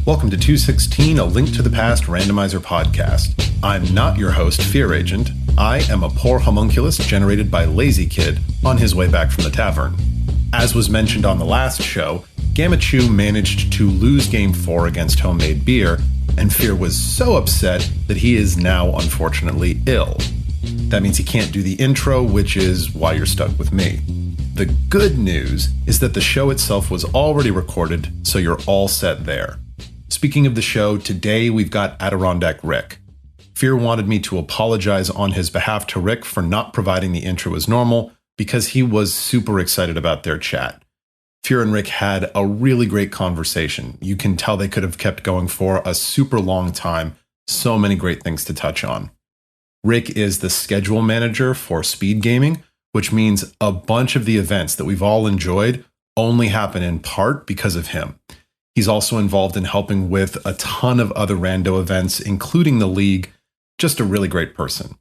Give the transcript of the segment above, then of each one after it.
Welcome to 216, a Link to the Past Randomizer podcast. I'm not your host, Fear Agent. I am a poor homunculus generated by Lazy Kid on his way back from the tavern. As was mentioned on the last show, Gamma Chew managed to lose Game 4 against Homemade Beer, and Fear was so upset that he is now unfortunately ill. That means he can't do the intro, which is why you're stuck with me. The good news is that the show itself was already recorded, so you're all set there. Speaking of the show, today we've got AdirondackRick. Fear wanted me to apologize on his behalf to Rick for not providing the intro as normal because he was super excited about their chat. Fear and Rick had a really great conversation. You can tell they could have kept going for a super long time. So many great things to touch on. Rick is the schedule manager for Speedgaming, which means a bunch of the events that we've all enjoyed only happen in part because of him. He's also involved in helping with a ton of other rando events, including the League. Just a really great person.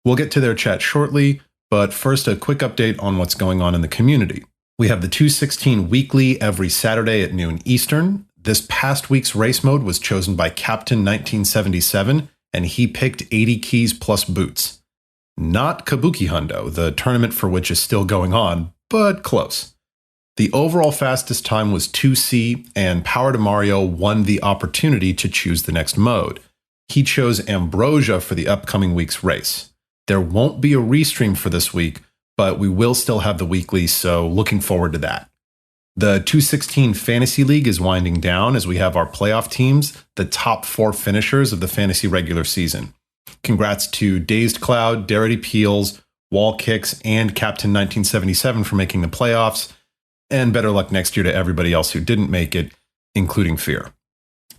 We'll get to their chat shortly, but first a quick update on what's going on in the community. We have the 216 weekly every Saturday at noon Eastern. This past week's race mode was chosen by Captain 1977, and he picked 80 keys plus boots. Not Kabuki Hundo, the tournament for which is still going on, but close. The overall fastest time was 2C, and Power to Mario won the opportunity to choose the next mode. He chose Ambrosia for the upcoming week's race. There won't be a restream for this week, but we will still have the weekly, so looking forward to that. The 216 Fantasy League is winding down as we have our playoff teams, the top 4 finishers of the fantasy regular season. Congrats to Dazed Cloud, Darity Peels, Wall Kicks, and Captain 1977 for making the playoffs. And better luck next year to everybody else who didn't make it, including Fear.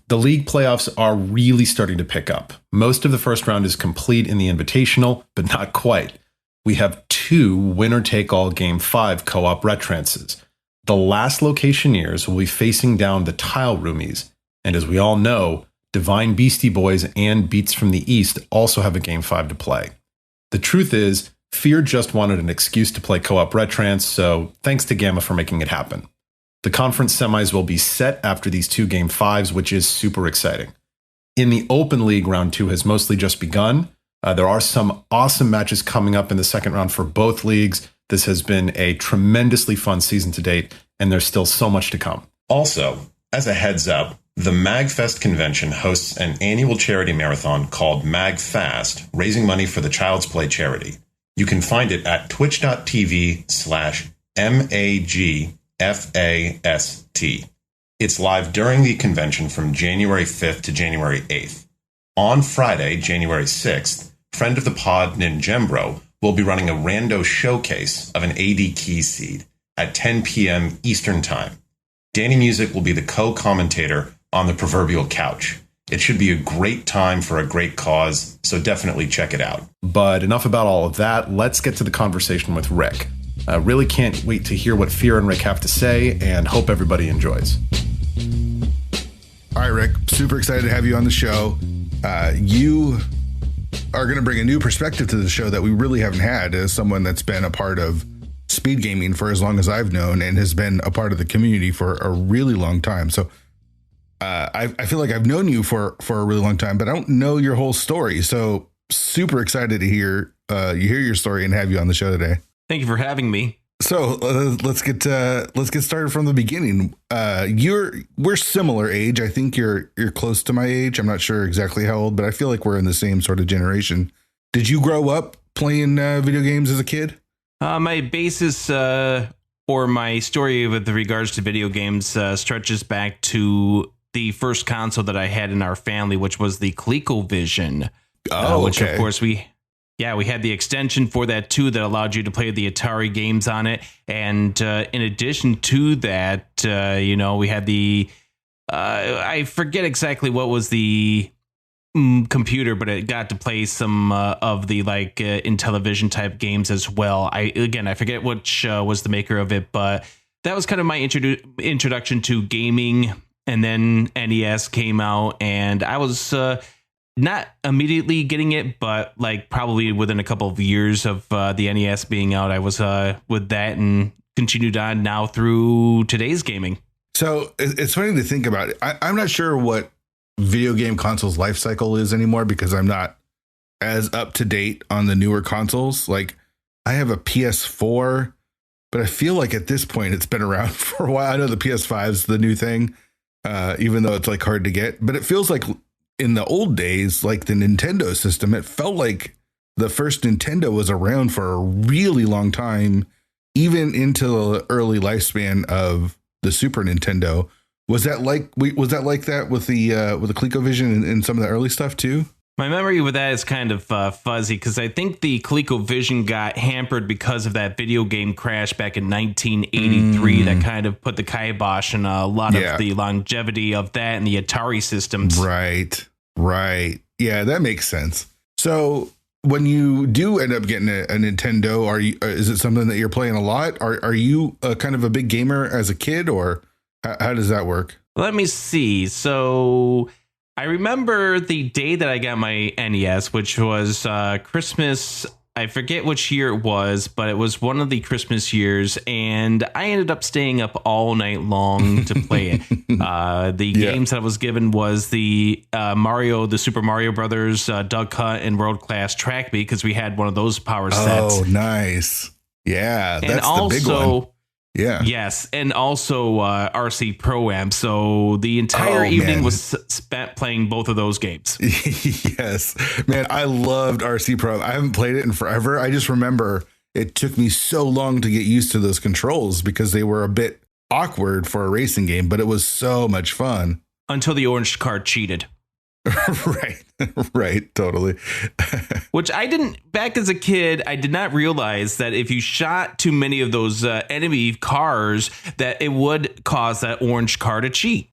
The league playoffs are really starting to pick up. Most of the first round is complete in the Invitational, but not quite. We have 2 winner-take-all Game 5 co-op retrances. The last Locationeers will be facing down the Tile Roomies, and as we all know, Divine Beastie Boys and Beats from the East also have a Game 5 to play. The truth is, Fear just wanted an excuse to play co-op retrans, so thanks to Gamma for making it happen. The conference semis will be set after these 2 Game 5s, which is super exciting. In the Open League, Round 2 has mostly just begun. There are some awesome matches coming up in the second round for both leagues. This has been a tremendously fun season to date, and there's still so much to come. Also, as a heads up, the MagFest convention hosts an annual charity marathon called MagFast, raising money for the Child's Play charity. You can find it at twitch.tv/MAGFAST. It's live during the convention from January 5th to January 8th. On Friday, January 6th, friend of the pod Ninjembro will be running a rando showcase of an AD key seed at 10 p.m. Eastern Time. Danny Music will be the co-commentator on the proverbial couch. It should be a great time for a great cause, so definitely check it out. But enough about all of that. Let's get to the conversation with Rick. I really can't wait to hear what Fear and Rick have to say, and hope everybody enjoys. All right, Rick, super excited to have you on the show. You are going to bring a new perspective to the show that we really haven't had as someone that's been a part of Speedgaming for as long as I've known and has been a part of the community for a really long time. So I feel like I've known you for a really long time, but I don't know your whole story. So super excited to hear your story and have you on the show today. Thank you for having me. So let's get started from the beginning. We're similar age. I think you're close to my age. I'm not sure exactly how old, but I feel like we're in the same sort of generation. Did you grow up playing video games as a kid? My basis or my story with regards to video games stretches back to the first console that I had in our family, which was the ColecoVision. Which of course we had the extension for that too that allowed you to play the Atari games on it. And in addition to that, we had the I forget exactly what was the computer, but it got to play some of the Intellivision type games as well. I forget which was the maker of it, but that was kind of my introduction to gaming. And then NES came out, and I was not immediately getting it, but probably within a couple of years of the NES being out, I was with that and continued on now through today's gaming. So it's funny to think about it. I'm not sure what video game consoles life cycle is anymore because I'm not as up to date on the newer consoles. Like I have a PS4, but I feel like at this point it's been around for a while. I know the PS5 is the new thing, even though it's like hard to get, but it feels like in the old days, like the Nintendo system, it felt like the first Nintendo was around for a really long time, even into the early lifespan of the Super Nintendo. Was that like that with the ColecoVision and some of the early stuff too? My memory with that is kind of fuzzy because I think the ColecoVision got hampered because of that video game crash back in 1983 that kind of put the kibosh on a lot of the longevity of that and the Atari systems. Right. Yeah, that makes sense. So when you do end up getting a Nintendo, is it something that you're playing a lot? Are you kind of a big gamer as a kid, or how does that work? Let me see. So I remember the day that I got my NES, which was Christmas. I forget which year it was, but it was one of the Christmas years, and I ended up staying up all night long to play it. The games that I was given was the Super Mario Brothers, Duck Hunt, and World Class Track Meet, because we had one of those power sets. Oh, nice. Yeah, that's the big one. Yeah. Yes. And also RC Pro-Am. So the entire evening was spent playing both of those games. Yes, man. I loved RC Pro. I haven't played it in forever. I just remember it took me so long to get used to those controls because they were a bit awkward for a racing game, but it was so much fun. Until the orange card cheated. Right. Totally. Which I didn't, back as a kid, I did not realize that if you shot too many of those enemy cars, that it would cause that orange car to cheat.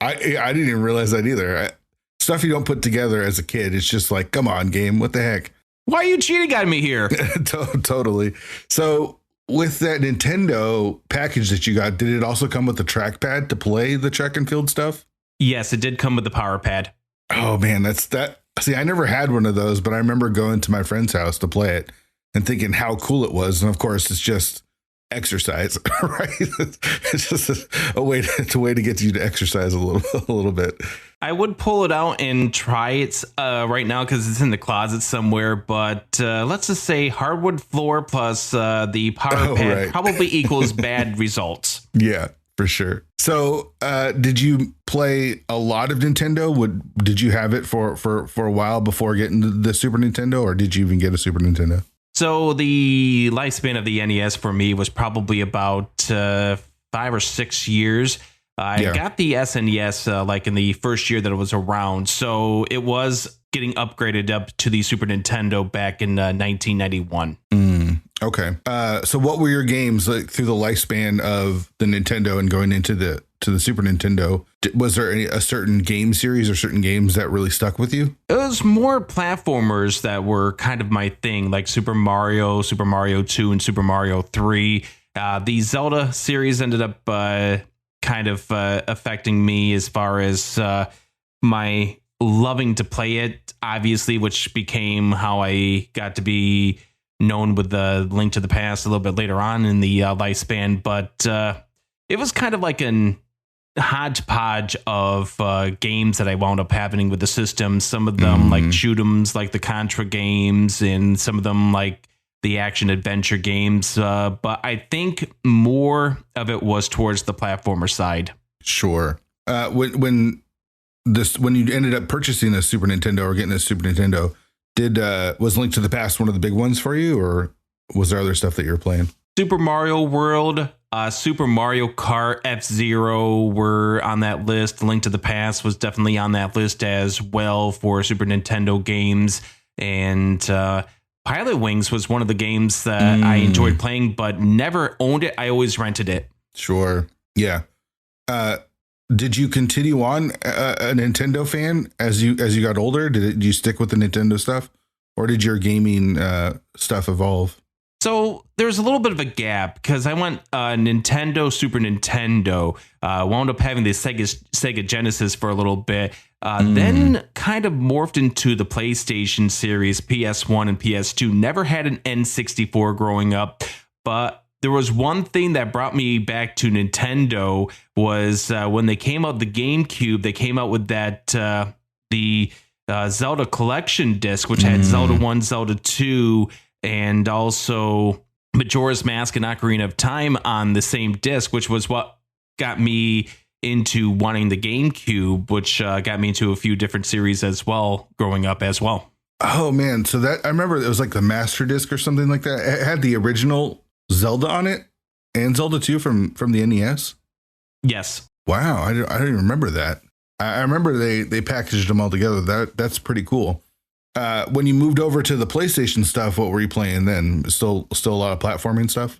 I didn't even realize that either. Stuff you don't put together as a kid. It's just like, come on, game. What the heck? Why are you cheating on me here? Totally. So with that Nintendo package that you got, did it also come with the trackpad to play the track and field stuff? Yes, it did come with the power pad. Oh, man, that's that. See, I never had one of those, but I remember going to my friend's house to play it and thinking how cool it was. And of course, it's just exercise, right? It's just a way to get you to exercise a little bit. I would pull it out and try it right now because it's in the closet somewhere. But let's just say hardwood floor plus the power pad probably equals bad results. Yeah. For sure. So, did you play a lot of Nintendo? Did you have it for a while before getting the Super Nintendo, or did you even get a Super Nintendo? So the lifespan of the NES for me was probably about 5 or 6 years. I got the SNES like in the first year that it was around. So it was getting upgraded up to the Super Nintendo back in 1991. Okay. So what were your games like through the lifespan of the Nintendo and going into the Super Nintendo? Was there a certain game series or certain games that really stuck with you? It was more platformers that were kind of my thing, like Super Mario 2, and Super Mario 3. The Zelda series ended up kind of affecting me as far as my loving to play it, obviously, which became how I got to be known with the Link to the Past a little bit later on in the lifespan. But it was kind of like an hodgepodge of games that I wound up having with the system. Some of them like shoot 'ems, like the Contra games, and some of them like the action adventure games. But I think more of it was towards the platformer side. Sure. When you ended up purchasing a Super Nintendo or getting a Super Nintendo, was Link to the Past one of the big ones for you, or was there other stuff that you were playing? Super Mario World, Super Mario Kart, F-Zero were on that list. Link to the Past was definitely on that list as well for Super Nintendo games. And Pilot Wings was one of the games that I enjoyed playing, but never owned it. I always rented it. Sure. Yeah. Did you continue on a Nintendo fan as you got older? Did you stick with the Nintendo stuff, or did your gaming stuff evolve? So there's a little bit of a gap because I went Nintendo, Super Nintendo, wound up having the Sega Genesis for a little bit, then kind of morphed into the PlayStation series, PS1 and PS2. Never had an N64 growing up, but there was one thing that brought me back to Nintendo was when they came out the GameCube, they came out with that the Zelda collection disc, which had Zelda 1, Zelda 2, and also Majora's Mask and Ocarina of Time on the same disc, which was what got me into wanting the GameCube, which got me into a few different series as well growing up as well. Oh man, so that I remember it was like the Master Disc or something like that. It had the original Zelda on it and Zelda 2 from the NES. Yes. Wow, I don't even remember that. I remember they packaged them all together. That's pretty cool. When you moved over to the PlayStation stuff, what were you playing then? Still a lot of platforming stuff?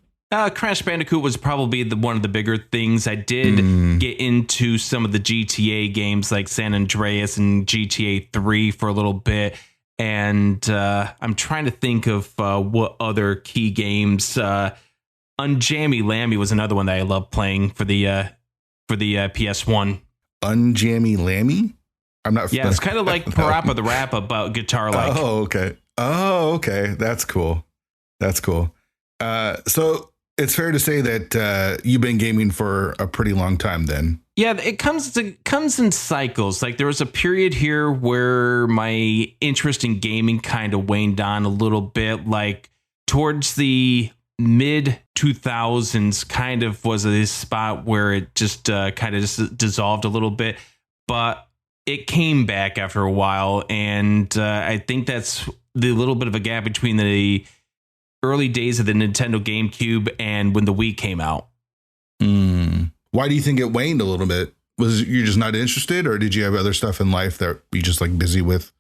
Crash Bandicoot was probably one of the bigger things. I did get into some of the GTA games like San Andreas and GTA 3 for a little bit. And I'm trying to think of what other key games. Unjammy Lammy was another one that I loved playing for the PS1. Unjammy Lammy? I'm not. Yeah, it's kind of like Parappa the Rappa, but guitar-like. Oh, okay. That's cool. So it's fair to say that you've been gaming for a pretty long time then. Yeah, it comes in cycles. Like there was a period here where my interest in gaming kind of waned on a little bit. Like towards the mid 2000s, kind of was a spot where it just kind of just dissolved a little bit. But it came back after a while, and I think that's the little bit of a gap between the early days of the Nintendo GameCube and when the Wii came out. Why do you think it waned a little bit? Was you just not interested, or did you have other stuff in life that you just like busy with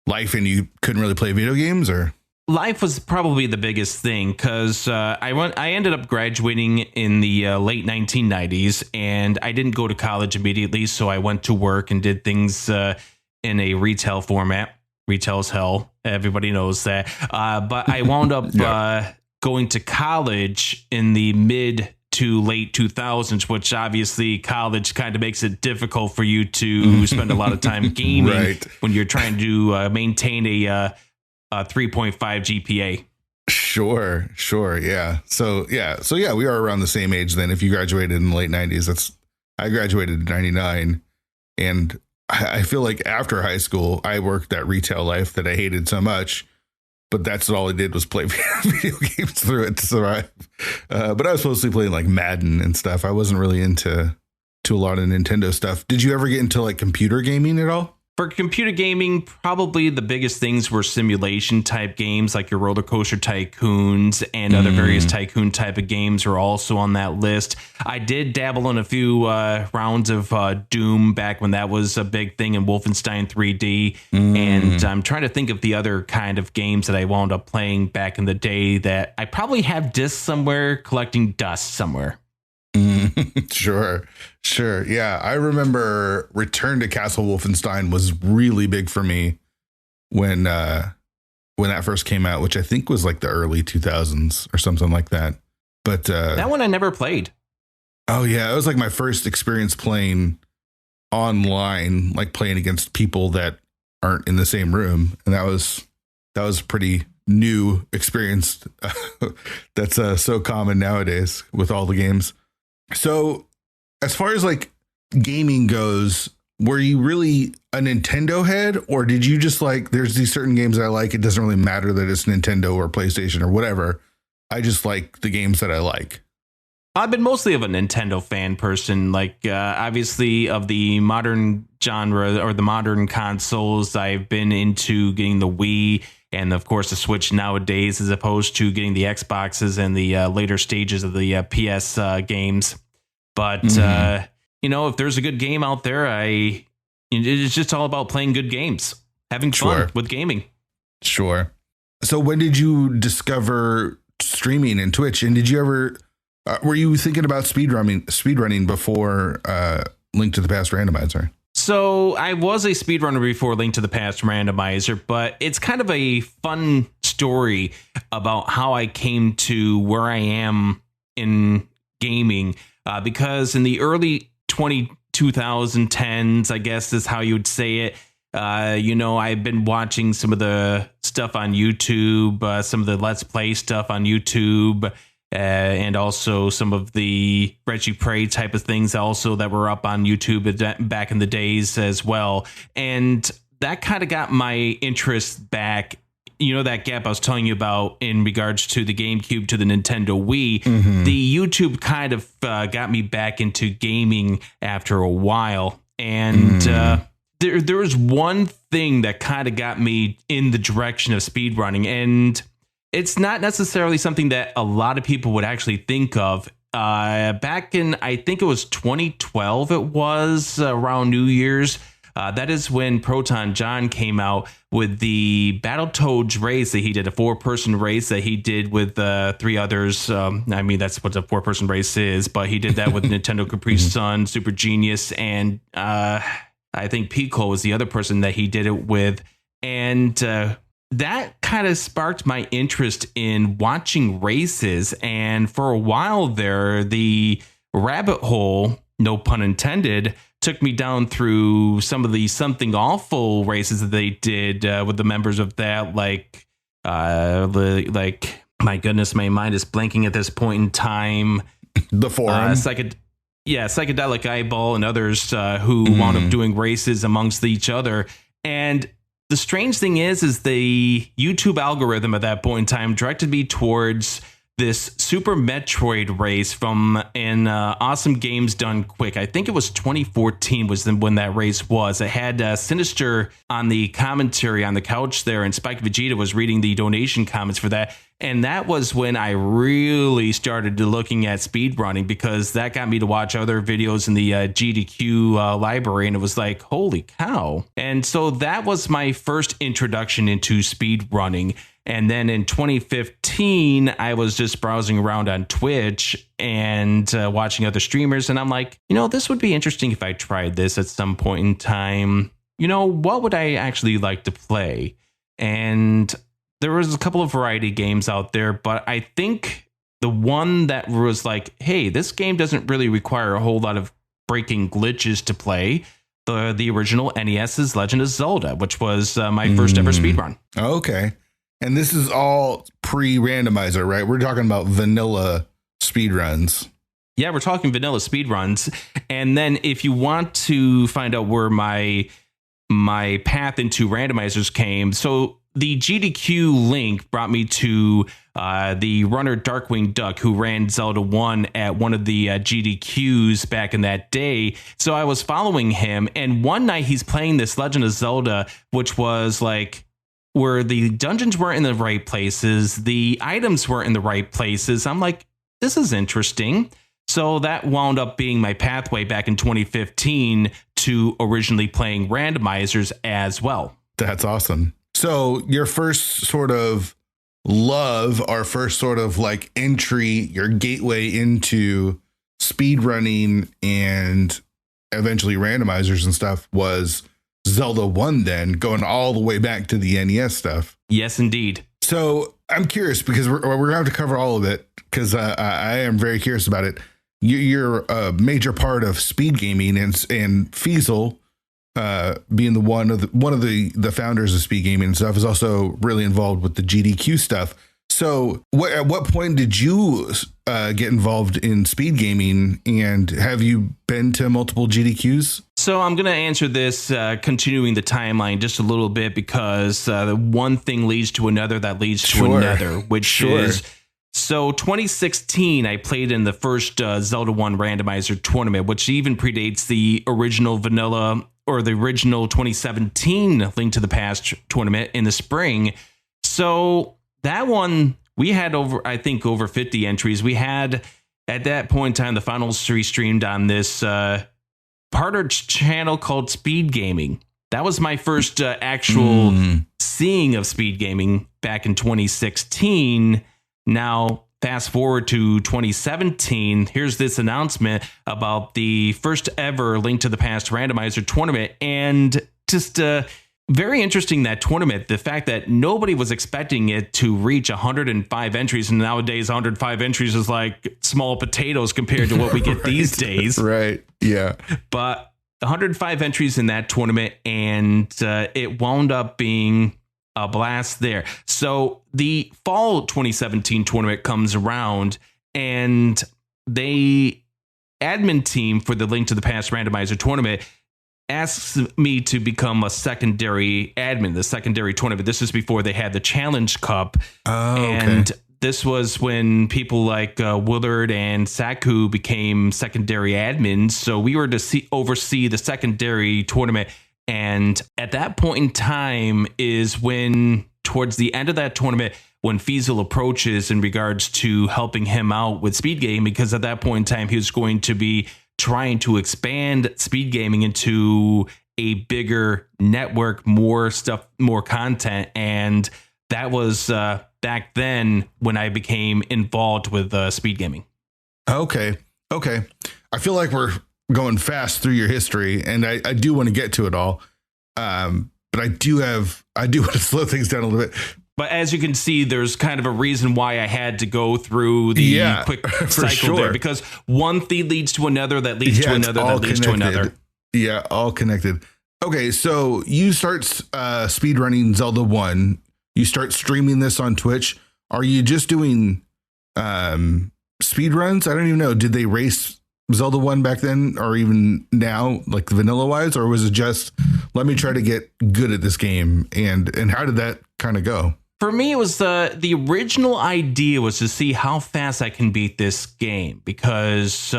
life and you couldn't really play video games? Or life was probably the biggest thing, because I ended up graduating in the late 1990s, and I didn't go to college immediately, so I went to work and did things in a retail format. Retail's hell. Everybody knows that. But I wound up going to college in the mid to late 2000s, which obviously college kind of makes it difficult for you to spend a lot of time gaming when you're trying to maintain a 3.5 GPA. Sure. Yeah. So we are around the same age then. If you graduated in the late 90s, I graduated in 99, and I feel like after high school, I worked that retail life that I hated so much, but that's all I did was play video games through it to survive. But I was mostly playing like Madden and stuff. I wasn't really into a lot of Nintendo stuff. Did you ever get into like computer gaming at all? For computer gaming, probably the biggest things were simulation type games like your Roller Coaster Tycoons and other various tycoon type of games are also on that list. I did dabble in a few rounds of Doom back when that was a big thing, in Wolfenstein 3D. And I'm trying to think of the other kind of games that I wound up playing back in the day that I probably have discs somewhere collecting dust somewhere. Sure. Yeah. I remember Return to Castle Wolfenstein was really big for me when that first came out, which I think was like the early 2000s or something like that. But that one I never played. Oh yeah. It was like my first experience playing online, like playing against people that aren't in the same room. And that was a pretty new experience. That's so common nowadays with all the games. So as far as like gaming goes, were you really a Nintendo head, or did you just like, there's these certain games I like, it doesn't really matter that it's Nintendo or PlayStation or whatever, I just like the games that I like? I've been mostly of a Nintendo fan person, like obviously of the modern genre or the modern consoles. I've been into getting the Wii and of course the Switch nowadays, as opposed to getting the Xboxes and the later stages of the PS games. But, if there's a good game out there, it's just all about playing good games, having fun with gaming. Sure. So when did you discover streaming and Twitch? And did you ever, were you thinking about speedrunning before Link to the Past Randomizer? So I was a speedrunner before Link to the Past Randomizer, but it's kind of a fun story about how I came to where I am in gaming. Because in the early 2010s, I guess is how you would say it, I've been watching some of the stuff on YouTube, some of the Let's Play stuff on YouTube, and also some of the Reggie Prey type of things also that were up on YouTube back in the days as well. And that kind of got my interest back. You know, that gap I was telling you about in regards to the GameCube to the Nintendo Wii, the YouTube kind of got me back into gaming after a while. And there was one thing that kind of got me in the direction of speedrunning. And it's not necessarily something that a lot of people would actually think of. Back in, I think it was 2012, it was around New Year's. That is when Proton John came out with the Battletoads race that he did, a 4-person race that he did with 3 others. I mean, that's what a 4-person race is, but he did that with Nintendo Capri Sun, Super Genius, and I think Pico was the other person that he did it with. And that kind of sparked my interest in watching races. And for a while there, the rabbit hole, no pun intended, took me down through some of the Something Awful races that they did with the members of that, like my goodness, my mind is blanking at this point in time. The forum, Psychedelic Eyeball and others who wound up doing races amongst each other. And the strange thing is the YouTube algorithm at that point in time directed me towards this Super Metroid race from an Awesome Games Done Quick. I think it was 2014 was when that race was. It had Sinister on the commentary on the couch there, and Spike Vegeta was reading the donation comments for that. And that was when I really started looking at speedrunning, because that got me to watch other videos in the GDQ library, and it was like, holy cow. And so that was my first introduction into speedrunning. And then in 2015, I was just browsing around on Twitch and watching other streamers. And I'm like, this would be interesting if I tried this at some point in time. What would I actually like to play? And there was a couple of variety games out there, but I think the one that was like, hey, this game doesn't really require a whole lot of breaking glitches to play. The original NES's Legend of Zelda, which was my first ever speedrun. Okay. And this is all pre-randomizer, right? We're talking about vanilla speedruns. Yeah, we're talking vanilla speedruns. And then if you want to find out where my path into randomizers came, so the GDQ link brought me to the runner Darkwing Duck, who ran Zelda 1 at one of the GDQs back in that day. So I was following him, and one night he's playing this Legend of Zelda, which was like, where the dungeons weren't in the right places, the items weren't in the right places. I'm like, this is interesting. So that wound up being my pathway back in 2015 to originally playing randomizers as well. That's awesome. So your first sort of love, our first sort of like entry, your gateway into speedrunning and eventually randomizers and stuff was Zelda 1, then going all the way back to the NES stuff. Yes, indeed. So I'm curious, because we're going to have to cover all of it, because I am very curious about it. You're a major part of Speedgaming, and Feasel, being one of the founders of Speedgaming and stuff, is also really involved with the GDQ stuff. So at what point did you get involved in Speedgaming, and have you been to multiple GDQs? So I'm going to answer this continuing the timeline just a little bit, because one thing leads to another that leads to another, which is, so 2016, I played in the first Zelda 1 randomizer tournament, which even predates the original vanilla, or the original 2017 Link to the Past tournament in the spring. So that one, we had over 50 entries. We had, at that point in time, the finals streamed on this partner channel called Speedgaming. That was my first actual seeing of Speedgaming back in 2016. Now, fast forward to 2017, here's this announcement about the first ever Link to the Past randomizer tournament. And just very interesting, that tournament, the fact that nobody was expecting it to reach 105 entries. And nowadays, 105 entries is like small potatoes compared to what we get these days. Right. Yeah. But 105 entries in that tournament, and it wound up being a blast there. So the fall 2017 tournament comes around, and the admin team for the Link to the Past Randomizer tournament asks me to become a secondary admin, the secondary tournament. This is before they had the Challenge Cup. And this was when people like Willard and Saku became secondary admins. So we were to oversee the secondary tournament. And at that point in time is when, towards the end of that tournament, when Fiesel approaches in regards to helping him out with Speedgaming, because at that point in time, he was going to be trying to expand Speedgaming into a bigger network, more stuff, more content. And that was back then when I became involved with Speedgaming. Okay. I feel like we're going fast through your history, and I do want to get to it all. But I do want to slow things down a little bit. But as you can see, there's kind of a reason why I had to go through the quick cycle there, because one thing leads to another, that leads to another, that leads to another. Yeah, all connected. Okay, so you start speedrunning Zelda 1. You start streaming this on Twitch. Are you just doing speed runs? I don't even know. Did they race Zelda 1 back then, or even now, like vanilla wise, or was it just let me try to get good at this game? And how did that kind of go? For me, it was the original idea was to see how fast I can beat this game, because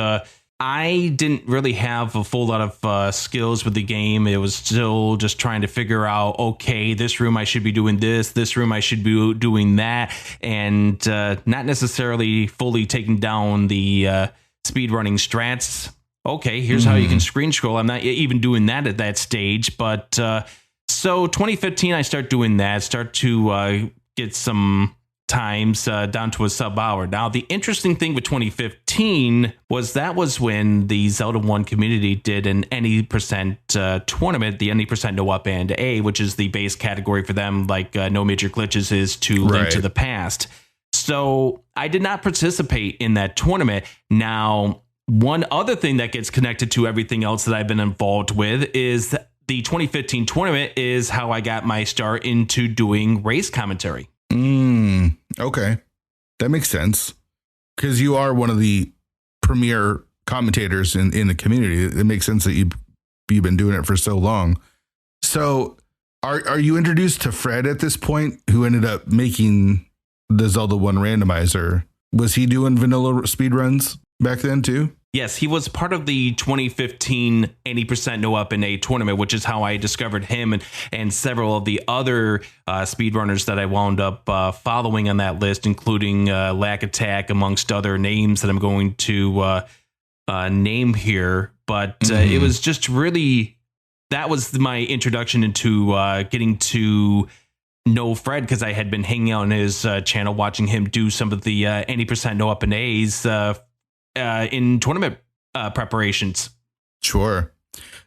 I didn't really have a full lot of skills with the game. It was still just trying to figure out, okay, this room I should be doing this room I should be doing that, and not necessarily fully taking down the speedrunning strats. Okay, here's how you can screen scroll. I'm not even doing that at that stage, but so 2015, I start doing that, start to get some times down to a sub hour. Now, the interesting thing with 2015 was when the Zelda 1 community did an any percent tournament, the any percent no up and A, which is the base category for them, like no major glitches is to Link to the Past. So I did not participate in that tournament. Now, one other thing that gets connected to everything else that I've been involved with is the 2015 tournament is how I got my start into doing race commentary. Okay. That makes sense, because you are one of the premier commentators in the community. It makes sense that you've been doing it for so long. So are you introduced to Fred at this point, who ended up making the Zelda 1 randomizer? Was he doing vanilla speedruns back then too? Yes, he was part of the 2015 80% No Up in A tournament, which is how I discovered him and several of the other speedrunners that I wound up following on that list, including Lack Attack, amongst other names that I'm going to name here. But it was just really, that was my introduction into getting to know Fred, because I had been hanging out on his channel, watching him do some of the 80% No Up in A's in tournament preparations. Sure.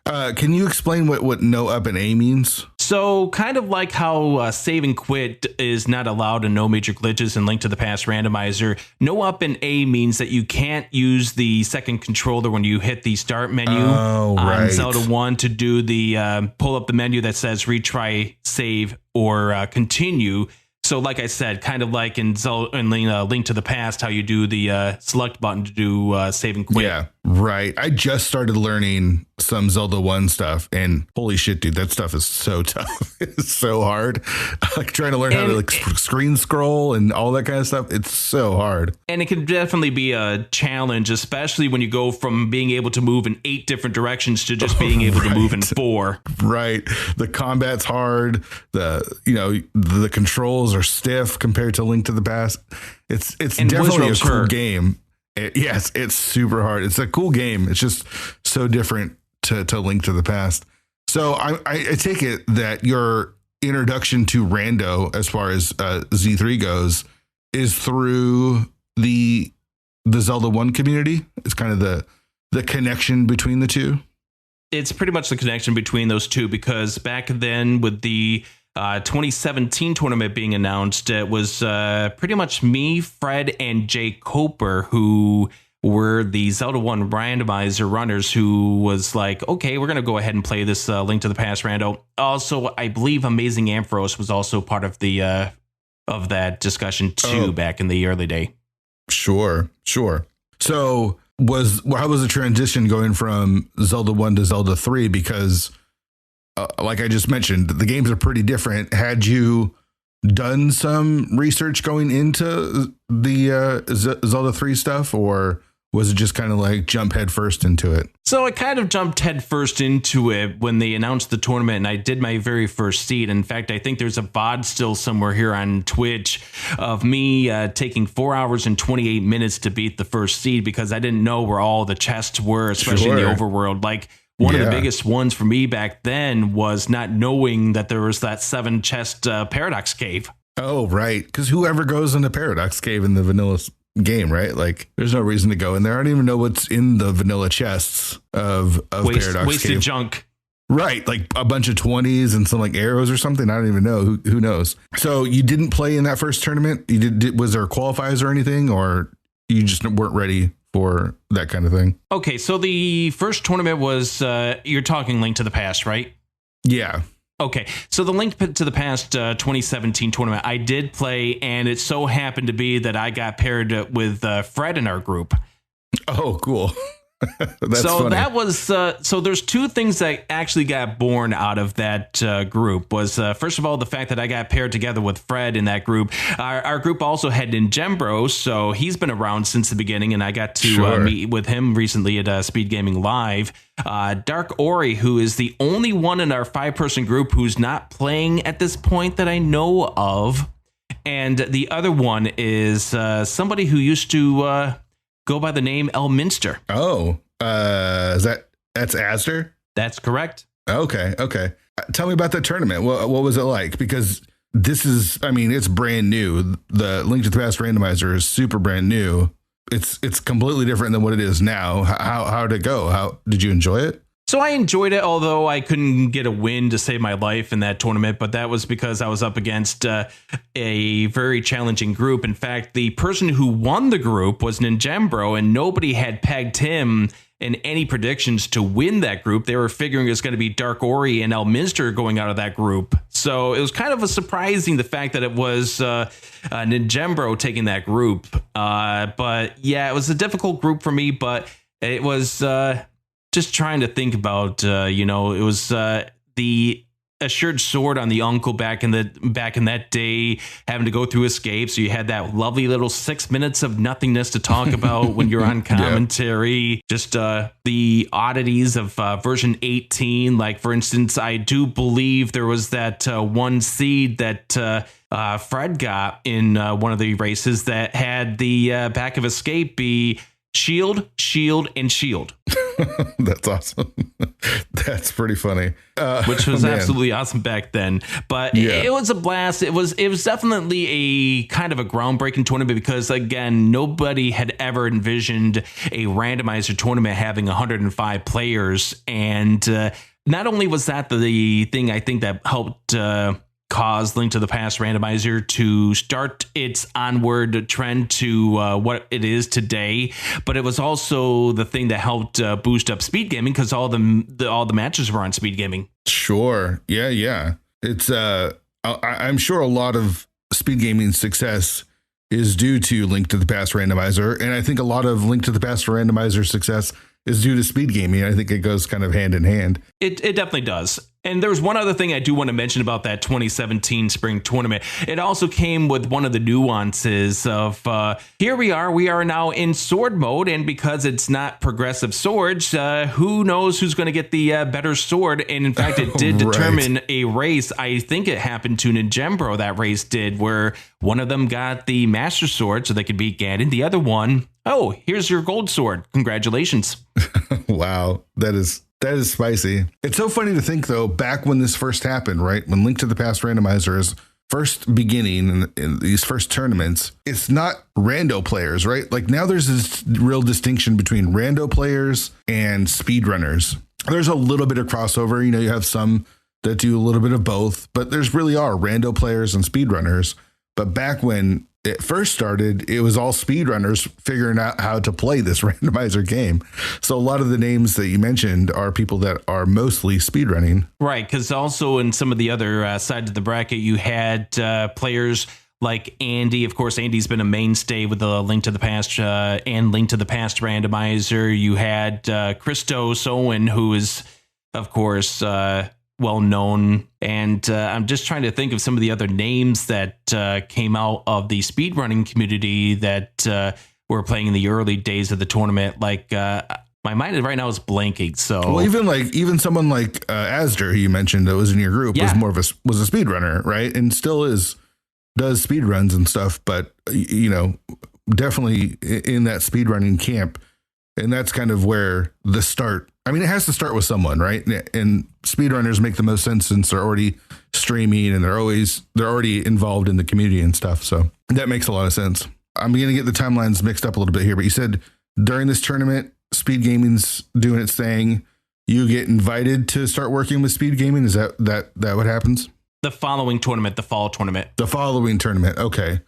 Can you explain what no up and A means? So kind of like how save and quit is not allowed in no major glitches and Link to the Past randomizer, no up and A means that you can't use the second controller when you hit the start menu on Zelda 1 to do the pull up the menu that says retry, save, or continue. So like I said, kind of like in Link to the Past, how you do the select button to do save and quit. Yeah, right. I just started learning some Zelda 1 stuff, and holy shit, dude, that stuff is so tough. It's so hard. Like trying to learn how to like screen scroll and all that kind of stuff. It's so hard. And it can definitely be a challenge, especially when you go from being able to move in 8 different directions to just being able to move in 4. Right. The combat's hard. The controls are stiff compared to Link to the Past. It's definitely a cool game. Yes, it's super hard. It's a cool game. It's just so different to Link to the Past. So I take it that your introduction to Rando, as far as Z3 goes, is through the Zelda 1 community. It's kind of the connection between the two. It's pretty much the connection between those two, because back then with the 2017 tournament being announced, it was pretty much me, Fred, and Jay Coper, who were the Zelda 1 randomizer runners, who was like, okay, we're going to go ahead and play this Link to the Past rando. Also, I believe Amazing Ampharos was also part of the of that discussion too, back in the early day. Sure. So how was the transition going from Zelda 1 to Zelda 3? Because like I just mentioned, the games are pretty different. Had you done some research going into the Zelda 3 stuff, or was it just kind of like jump head first into it? So I kind of jumped head first into it when they announced the tournament, and I did my very first seed. In fact, I think there's a VOD still somewhere here on Twitch of me taking 4 hours and 28 minutes to beat the first seed because I didn't know where all the chests were, especially in the overworld. Like, one of the biggest ones for me back then was not knowing that there was that 7 chest Paradox Cave. Oh, right. Because whoever goes into Paradox Cave in the vanilla game, right? Like, there's no reason to go in there. I don't even know what's in the vanilla chests of Paradox wasted Cave. Junk. Right, like a bunch of 20s and some like arrows or something. I don't even know. Who knows? So you didn't play in that first tournament? You did? Was there qualifiers or anything, or you just weren't ready for that kind of thing? Okay, so the first tournament was you're talking Link to the Past, right? Yeah. Okay, so the Link to the Past 2017 tournament, I did play, and it so happened to be that I got paired with Fred in our group. Oh, cool. That's so funny. That was so there's two things that actually got born out of that group was first of all the fact that I got paired together with Fred in that group. Our group also had Ninjembro, so he's been around since the beginning, and I got to meet with him recently at Speedgaming Live. Dark Ori, who is the only one in our 5-person group who's not playing at this point that I know of, and the other one is somebody who used to go by the name Elminster. Oh, that's Asder? That's correct. Okay. Tell me about the tournament. What was it like? Because this is, I mean, it's brand new. The Link to the Past randomizer is super brand new. It's completely different than what it is now. How did it go? How did you enjoy it? So I enjoyed it, although I couldn't get a win to save my life in that tournament, but that was because I was up against a very challenging group. In fact, the person who won the group was Ninjembro, and nobody had pegged him in any predictions to win that group. They were figuring it was going to be Dark Ori and Elminster going out of that group. So it was kind of surprising the fact that it was Ninjembro taking that group. But yeah, it was a difficult group for me, but it was... just trying to think about, it was the assured sword on the uncle back in that day, having to go through escape. So you had that lovely little 6 minutes of nothingness to talk about when you're on commentary. Just the oddities of version 18. Like, for instance, I do believe there was that one seed that Fred got in one of the races that had the back of escape be shield, and shield. That's awesome. That's pretty funny. Which was absolutely awesome back then. But it was a blast. It was definitely a kind of a groundbreaking tournament because, again, nobody had ever envisioned a randomizer tournament having 105 players. And not only was that the thing I think that helped caused Link to the Past randomizer to start its onward trend to what it is today, but it was also the thing that helped boost up Speedgaming because all the matches were on Speedgaming. Sure, yeah. It's I'm sure a lot of Speedgaming's success is due to Link to the Past randomizer, and I think a lot of Link to the Past randomizer success is due to Speedgaming. I think it goes kind of hand in hand. It definitely does. And there was one other thing I do want to mention about that 2017 spring tournament. It also came with one of the nuances of here we are now in sword mode. And because it's not progressive swords, who knows who's going to get the better sword. And in fact, it did determine a race. I think it happened to Ninjembro, that race did, where one of them got the master sword so they could beat Ganon. The other one, oh, here's your gold sword. Congratulations. Wow. That is spicy. It's so funny to think, though, back when this first happened, right? When Link to the Past randomizer is first beginning in these first tournaments, it's not rando players, right? Like now there's this real distinction between rando players and speedrunners. There's a little bit of crossover. You have some that do a little bit of both, but there's really are rando players and speedrunners. But back when it first started, it was all speedrunners figuring out how to play this randomizer game. So a lot of the names that you mentioned are people that are mostly speedrunning. Right, because also in some of the other sides of the bracket, you had players like Andy. Of course, Andy's been a mainstay with the Link to the Past and Link to the Past randomizer. You had Christos Owen, who is, of course, well known. And I'm just trying to think of some of the other names that came out of the speedrunning community that were playing in the early days of the tournament. Like my mind right now is blanking. So well, even someone like Asder, who you mentioned that was in your group, was more of was a speedrunner, right? And still does speed runs and stuff, but definitely in that speedrunning camp. And that's kind of where the start. I mean, it has to start with someone, right? And speedrunners make the most sense since they're already streaming and they're already involved in the community and stuff. So that makes a lot of sense. I'm going to get the timelines mixed up a little bit here, but you said during this tournament, Speedgaming's doing its thing. You get invited to start working with Speedgaming. Is that what happens? The following tournament, the fall tournament. The following tournament. Okay.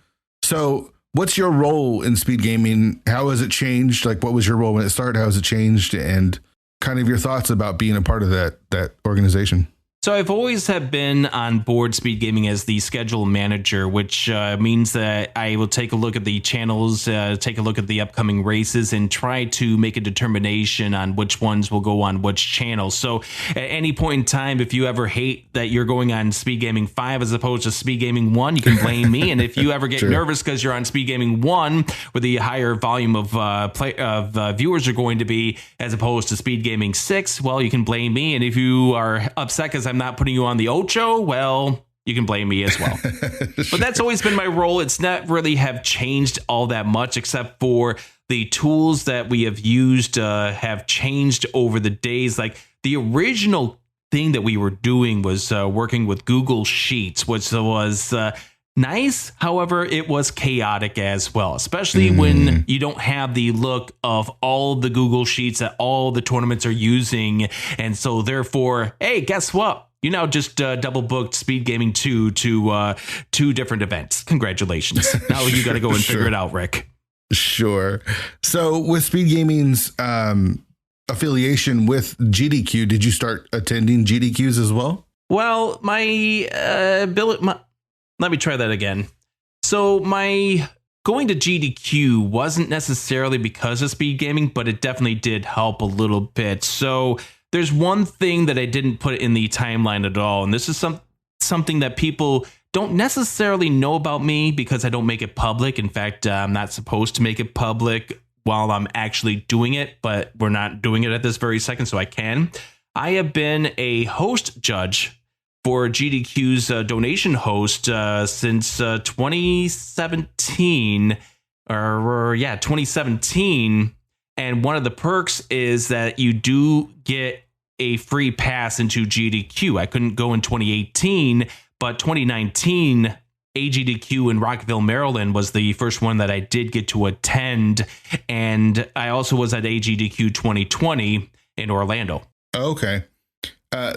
So what's your role in Speedgaming? How has it changed? Like, what was your role when it started? How has it changed? And kind of your thoughts about being a part of that organization. So I've always have been on board Speedgaming as the schedule manager, which means that I will take a look at the channels, take a look at the upcoming races, and try to make a determination on which ones will go on which channels. So at any point in time, if you ever hate that you're going on Speedgaming 5 as opposed to Speedgaming 1, you can blame me. And if you ever get nervous because you're on Speedgaming 1, where the higher volume of viewers are going to be, as opposed to Speedgaming 6, well, you can blame me. And if you are upset because I'm not putting you on the Ocho, well, you can blame me as well. But that's always been my role. It's not really have changed all that much, except for the tools that we have used have changed over the days. Like the original thing that we were doing was working with Google Sheets, which was nice. However, it was chaotic as well, especially when you don't have the look of all the Google Sheets that all the tournaments are using. And so therefore, hey, guess what? You now just double booked Speedgaming 2 to 2 different events. Congratulations. Now you got to go and figure it out, Rick. Sure. So with Speedgaming's affiliation with GDQ, did you start attending GDQs as well? Well, let me try that again. So my going to GDQ wasn't necessarily because of Speedgaming, but it definitely did help a little bit. So there's one thing that I didn't put in the timeline at all, and this is something that people don't necessarily know about me because I don't make it public. In fact, I'm not supposed to make it public while I'm actually doing it, but we're not doing it at this very second, so I can. I have been a host judge for GDQ's donation host since 2017, 2017. And one of the perks is that you do get a free pass into GDQ. I couldn't go in 2018, but 2019, AGDQ in Rockville, Maryland was the first one that I did get to attend. And I also was at AGDQ 2020 in Orlando. Okay.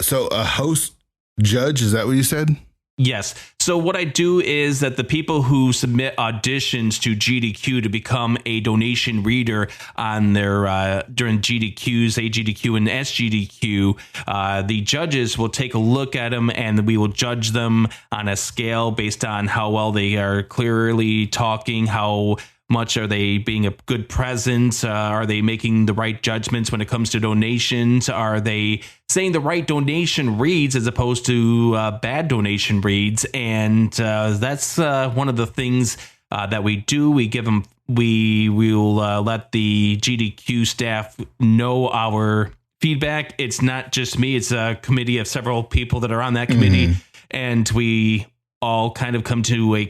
So a host judge, is that what you said? Yes. So what I do is that the people who submit auditions to GDQ to become a donation reader on their during GDQs, AGDQ and SGDQ, the judges will take a look at them and we will judge them on a scale based on how well they are clearly talking, how much are they being a good presence? Are they making the right judgments when it comes to donations? Are they saying the right donation reads as opposed to bad donation reads? And that's one of the things that we do. We give them, we will let the GDQ staff know our feedback. It's not just me. It's a committee of several people that are on that committee. And we all kind of come to a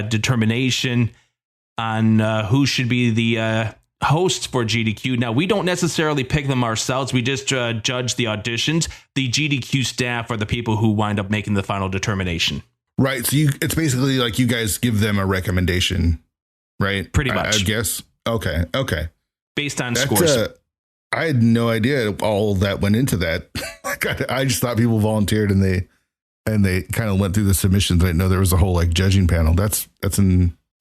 determination on who should be the hosts for GDQ. Now, we don't necessarily pick them ourselves. We just judge the auditions. The GDQ staff are the people who wind up making the final determination. Right. So it's basically like you guys give them a recommendation, right? Pretty much. I guess. Okay. Based on scores. I had no idea all that went into that. I just thought people volunteered and they kind of went through the submissions. I didn't know there was a whole like judging panel. That's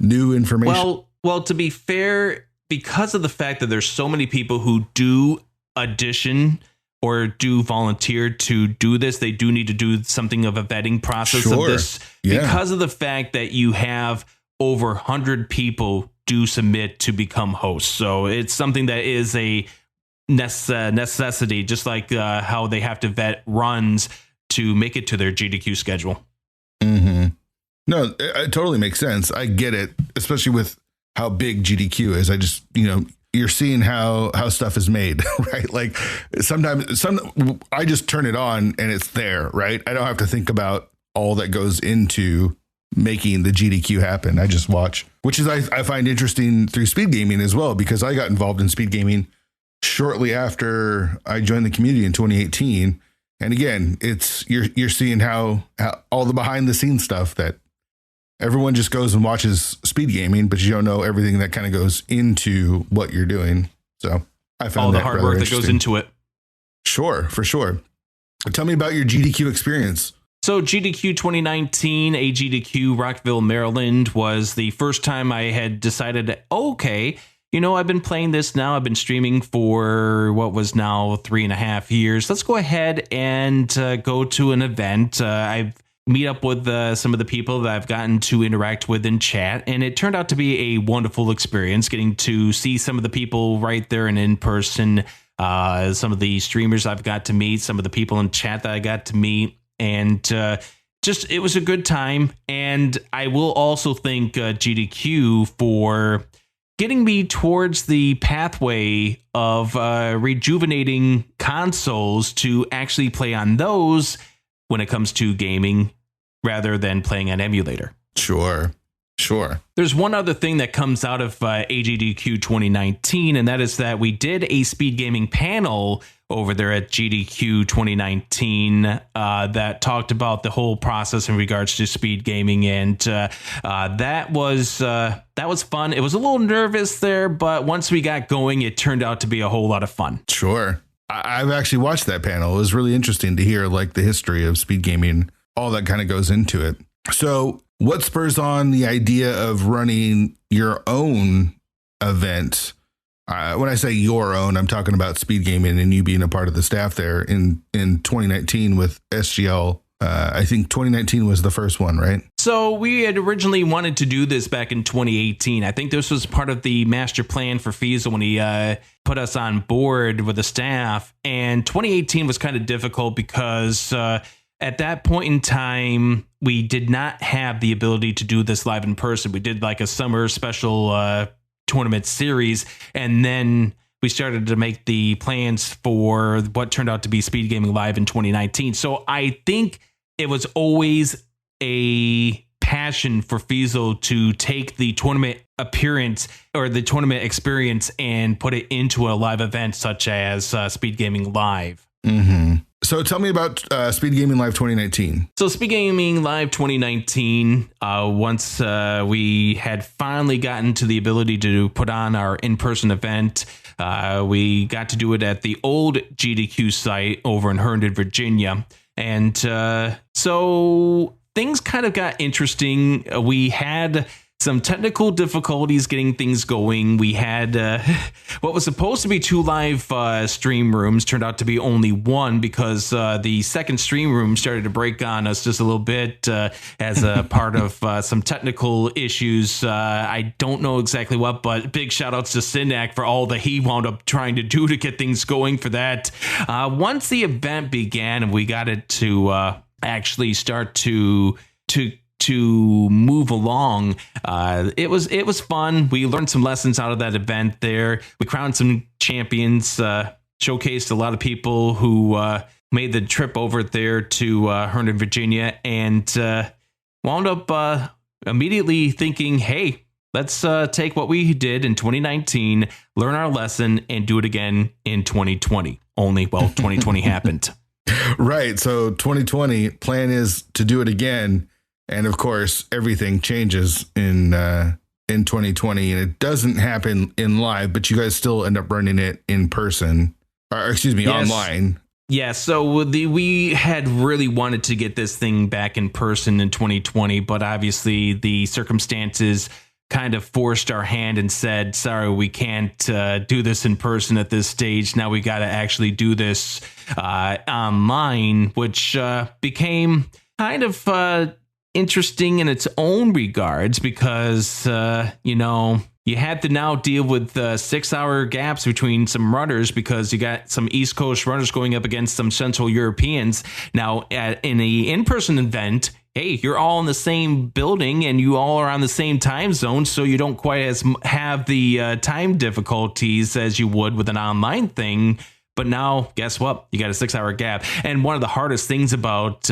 new information. Well, to be fair, because of the fact that there's so many people who do audition or do volunteer to do this, they do need to do something of a vetting process of this because of the fact that you have over 100 people do submit to become hosts. So it's something that is a necessity, just like how they have to vet runs to make it to their GDQ schedule. Mm-hmm. No, it totally makes sense. I get it, especially with how big GDQ is. I just, you're seeing how stuff is made, right? Like sometimes I just turn it on and it's there, right? I don't have to think about all that goes into making the GDQ happen. I just watch, which is I find interesting through Speedgaming as well, because I got involved in Speedgaming shortly after I joined the community in 2018. And again, it's you're seeing how all the behind the scenes stuff that everyone just goes and watches Speedgaming, but you don't know everything that kind of goes into what you're doing. So I found all the hard work that goes into it. Sure, for sure. Tell me about your GDQ experience. So GDQ 2019, AGDQ Rockville, Maryland was the first time I had decided, okay, I've been playing this now. I've been streaming for what was now 3.5 years. Let's go ahead and go to an event. I've meet up with some of the people that I've gotten to interact with in chat. And it turned out to be a wonderful experience getting to see some of the people right there and in person. Some of the streamers I've got to meet, some of the people in chat that I got to meet. And it was a good time. And I will also thank GDQ for getting me towards the pathway of rejuvenating consoles to actually play on those when it comes to gaming rather than playing an emulator. Sure. There's one other thing that comes out of AGDQ 2019, and that is that we did a speed gaming panel over there at GDQ 2019 that talked about the whole process in regards to speed gaming, and that was fun. It was a little nervous there, but once we got going, it turned out to be a whole lot of fun. Sure. I've actually watched that panel. It was really interesting to hear like the history of speed gaming, all that kind of goes into it. So what spurs on the idea of running your own event? When I say your own, I'm talking about speed gaming and you being a part of the staff there in 2019 with SGL. I think 2019 was the first one, right? So we had originally wanted to do this back in 2018. I think this was part of the master plan for Fiesel when he put us on board with the staff. And 2018 was kind of difficult because at that point in time, we did not have the ability to do this live in person. We did like a summer special tournament series, and then we started to make the plans for what turned out to be Speed Gaming Live in 2019. So I think it was always a passion for Fiesel to take the tournament appearance or the tournament experience and put it into a live event such as Speed Gaming Live. Mm-hmm. So tell me about Speed Gaming Live 2019. So Speed Gaming Live 2019, once we had finally gotten to the ability to put on our in-person event, we got to do it at the old GDQ site over in Herndon, Virginia. And so things kind of got interesting. We had some technical difficulties getting things going. We had what was supposed to be 2 live stream rooms turned out to be only 1 because the second stream room started to break on us just a little bit as a part of some technical issues. I don't know exactly what, but big shout outs to Synac for all that he wound up trying to do to get things going for that. Once the event began and we got it to actually start to move along, it was fun. We learned some lessons out of that event there. We crowned some champions, showcased a lot of people who made the trip over there to Herndon, Virginia, and wound up immediately thinking, hey, let's take what we did in 2019, learn our lesson, and do it again in 2020. Only, 2020 happened. Right. So 2020 plan is to do it again. And of course, everything changes in 2020, and it doesn't happen in live, but you guys still end up running it in person, or excuse me, yes. Online. Yeah, so we had really wanted to get this thing back in person in 2020, but obviously the circumstances kind of forced our hand and said, sorry, we can't do this in person at this stage. Now we got to actually do this online, which became kind of interesting in its own regards because, you had to now deal with 6-hour gaps between some runners because you got some East Coast runners going up against some Central Europeans. Now, in a in-person event, hey, you're all in the same building and you all are on the same time zone, so you don't quite have the time difficulties as you would with an online thing. But now, guess what? You got a 6-hour gap. And one of the hardest things about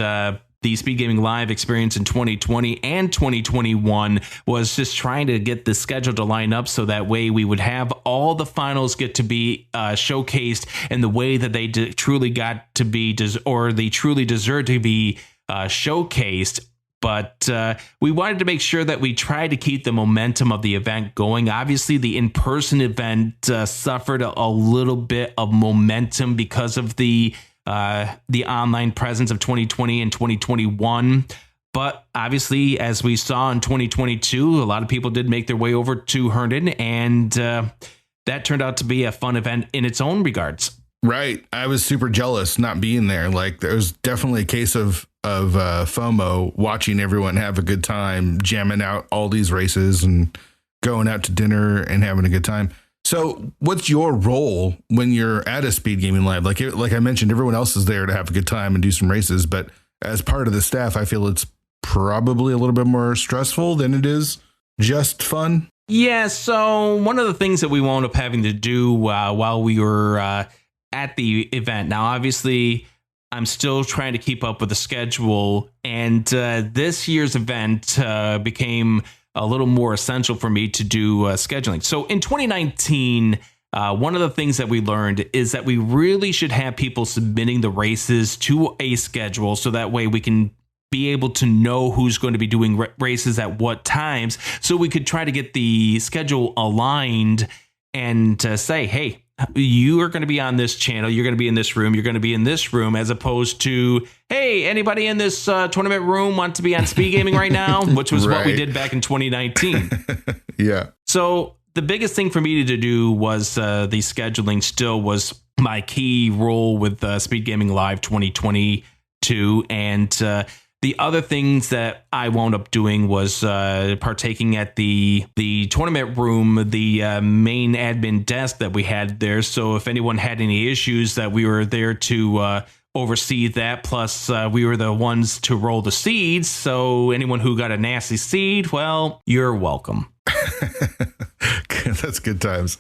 the Speedgaming Live experience in 2020 and 2021 was just trying to get the schedule to line up so that way we would have all the finals get to be showcased in the way that they truly got to be, or they truly deserve to be showcased. But we wanted to make sure that we tried to keep the momentum of the event going. Obviously, the in-person event suffered a little bit of momentum because of the online presence of 2020 and 2021. But obviously, as we saw in 2022, a lot of people did make their way over to Herndon, and that turned out to be a fun event in its own regards. Right. I was super jealous not being there. Like, there was definitely a case of FOMO, watching everyone have a good time, jamming out all these races and going out to dinner and having a good time. So what's your role when you're at a Speedgaming Live? Like I mentioned, everyone else is there to have a good time and do some races. But as part of the staff, I feel it's probably a little bit more stressful than it is just fun. Yeah. So one of the things that we wound up having to do while we were at the event. Now, obviously, I'm still trying to keep up with the schedule. And this year's event became a little more essential for me to do scheduling. So in 2019, one of the things that we learned is that we really should have people submitting the races to a schedule so that way we can be able to know who's going to be doing races at what times, so we could try to get the schedule aligned and say, hey, you are going to be on this channel, you're going to be in this room, you're going to be in this room, as opposed to, hey, anybody in this tournament room want to be on Speedgaming right now, which was what we did back in 2019. Yeah. So the biggest thing for me to do was the scheduling still was my key role with Speedgaming Live 2022. And the other things that I wound up doing was partaking at the tournament room, the main admin desk that we had there. So if anyone had any issues, that we were there to oversee that. Plus, we were the ones to roll the seeds. So anyone who got a nasty seed, well, you're welcome. That's good times.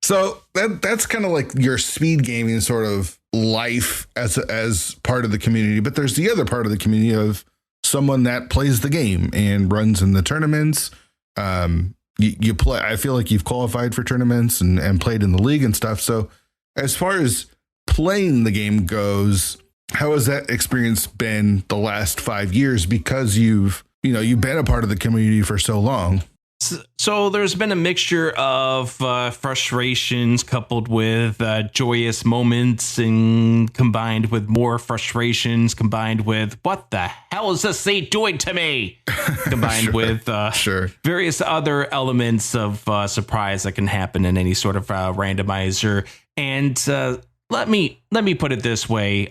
So that's kind of like your speed gaming sort of life as part of the community. But there's the other part of the community of someone that plays the game and runs in the tournaments. You play. I feel like you've qualified for tournaments and played in the league and stuff. So as far as playing the game goes, how has that experience been the last 5 years? Because you've been a part of the community for so long. So there's been a mixture of frustrations coupled with joyous moments, and combined with more frustrations, combined with what the hell is this seat doing to me? Combined with various other elements of surprise that can happen in any sort of randomizer. And let me put it this way.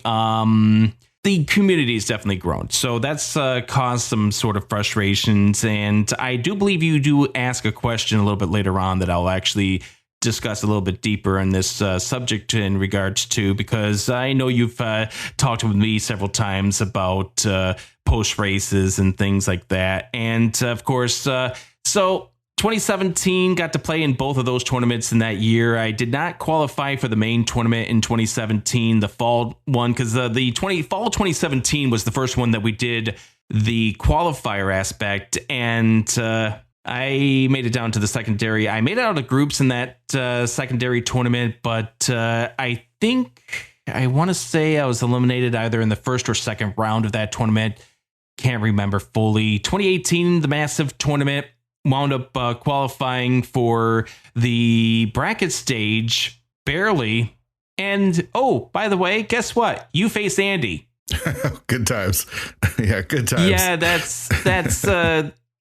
The community has definitely grown. So that's caused some sort of frustrations. And I do believe you do ask a question a little bit later on that I'll actually discuss a little bit deeper in this subject in regards to, because I know you've talked with me several times about post races and things like that. And of course, so 2017 got to play in both of those tournaments in that year. I did not qualify for the main tournament in 2017, the fall one, because fall 2017 was the first one that we did the qualifier aspect, and I made it down to the secondary. I made it out of groups in that secondary tournament, but I think I want to say I was eliminated either in the first or second round of that tournament. Can't remember fully. 2018, the massive tournament, wound up qualifying for the bracket stage, barely. And, oh, by the way, guess what? You face Andy. Good times. Yeah, good times. Yeah, that's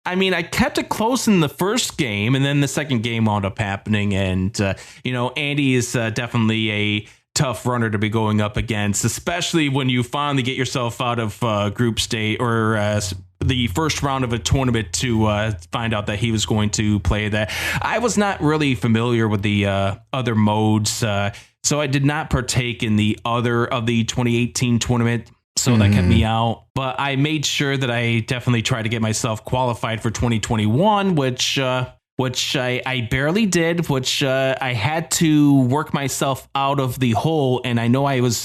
I mean, I kept it close in the first game, and then the second game wound up happening. And, Andy is definitely a tough runner to be going up against, especially when you finally get yourself out of group state or the first round of a tournament to find out that he was going to play that. I was not really familiar with the other modes, so I did not partake in the other of the 2018 tournament. So that kept me out. But I made sure that I definitely tried to get myself qualified for 2021, which I barely did, which I had to work myself out of the hole. And I know I was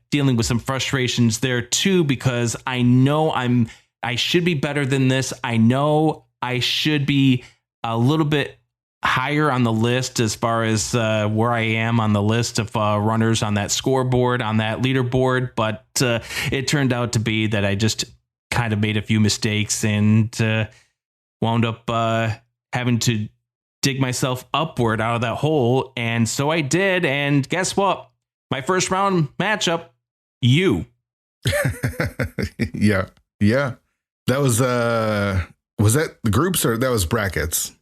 dealing with some frustrations there, too, because I know I should be better than this. I know I should be a little bit higher on the list as far as where I am on the list of runners on that scoreboard, on that leaderboard. But it turned out to be that I just kind of made a few mistakes and wound up having to dig myself upward out of that hole. And so I did. And guess what? My first round matchup, you. Yeah. That was that the groups or that was brackets?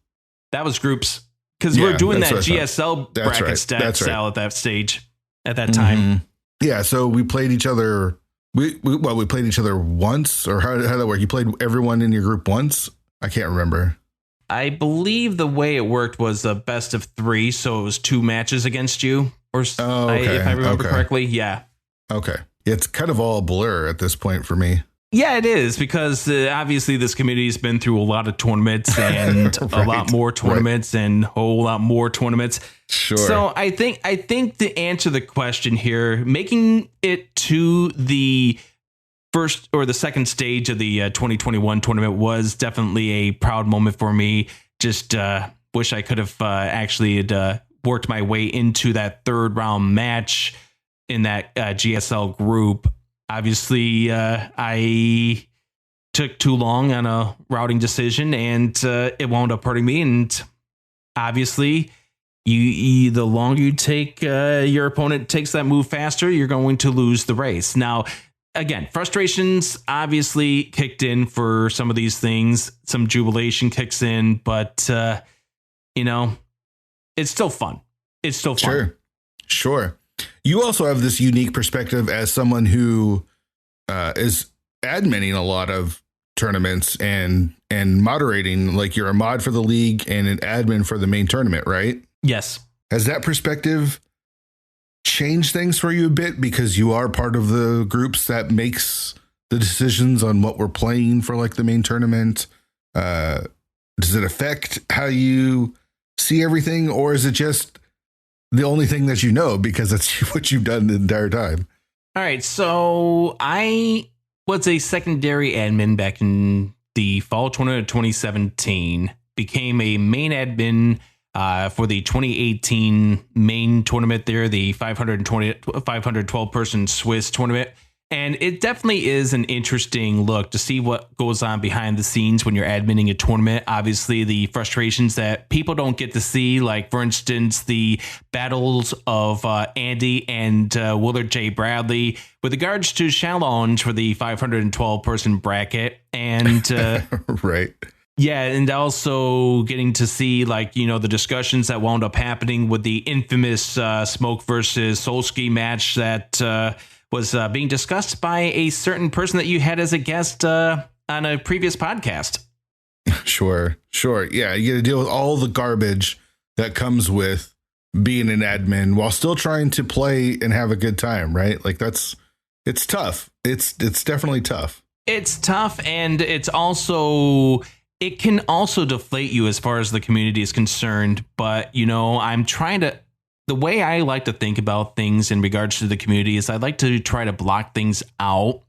That was groups, because we're doing that GSL bracket right. style at that stage, at that time. Mm-hmm. Yeah, so we played each other. We played each other once, or how did that work? You played everyone in your group once? I can't remember. I believe the way it worked was a best of 3, so it was 2 matches against you, or if I remember correctly. Yeah. Okay. It's kind of all blur at this point for me. Yeah, it is, because obviously this community has been through a lot of tournaments and a lot more tournaments and a whole lot more tournaments. Sure. So I think to answer the question here, making it to the first or the second stage of the 2021 tournament was definitely a proud moment for me. Just wish I could have actually had worked my way into that third round match in that GSL group. Obviously, I took too long on a routing decision, and it wound up hurting me. And obviously, the longer you take, your opponent takes that move faster, you're going to lose the race. Now, again, frustrations obviously kicked in for some of these things. Some jubilation kicks in, but it's still fun. It's still fun. Sure. You also have this unique perspective as someone who is adminning a lot of tournaments and moderating. Like, you're a mod for the league and an admin for the main tournament, right? Yes. Has that perspective changed things for you a bit, because you are part of the groups that makes the decisions on what we're playing for, like, the main tournament? Does it affect how you see everything, or is it just the only thing that you know because that's what you've done the entire time? All right. So I was a secondary admin back in the fall tournament of 2017, became a main admin for the 2018 main tournament there, the 512 person Swiss tournament. And it definitely is an interesting look to see what goes on behind the scenes when you're adminning a tournament. Obviously, the frustrations that people don't get to see, like, for instance, the battles of Andy and Willard J. Bradley with regards to challenge for the 512 person bracket. And right. Yeah, and also getting to see, like, the discussions that wound up happening with the infamous Smoke versus Solski match that was being discussed by a certain person that you had as a guest on a previous podcast. Sure. Yeah, you got to deal with all the garbage that comes with being an admin while still trying to play and have a good time, right? Like, it's tough. It's definitely tough. It's tough, and it can also deflate you as far as the community is concerned. But, I'm trying to... The way I like to think about things in regards to the community is I like to try to block things out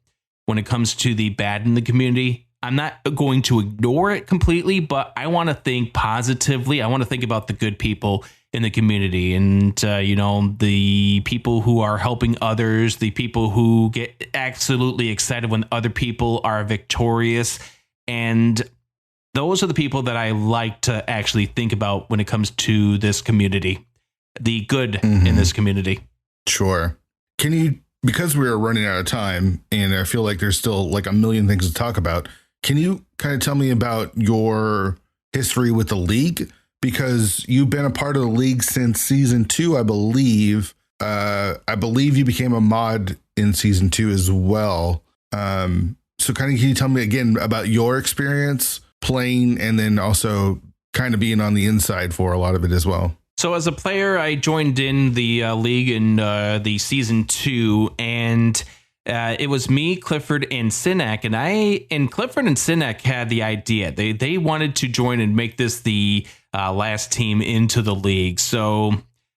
when it comes to the bad in the community. I'm not going to ignore it completely, but I want to think positively. I want to think about the good people in the community and, the people who are helping others, the people who get absolutely excited when other people are victorious. And those are the people that I like to actually think about when it comes to this community. The good in this community. Sure. Can you, because we're running out of time and I feel like there's still like a million things to talk about, can you kind of tell me about your history with the league? Because you've been a part of the league since season 2, I believe. I believe you became a mod in season 2 as well. So kind of can you tell me again about your experience playing and then also kind of being on the inside for a lot of it as well? So as a player, I joined in the league in the season 2, and it was me, Clifford, and Sinek. And Clifford and Sinek had the idea. They wanted to join and make this the last team into the league. So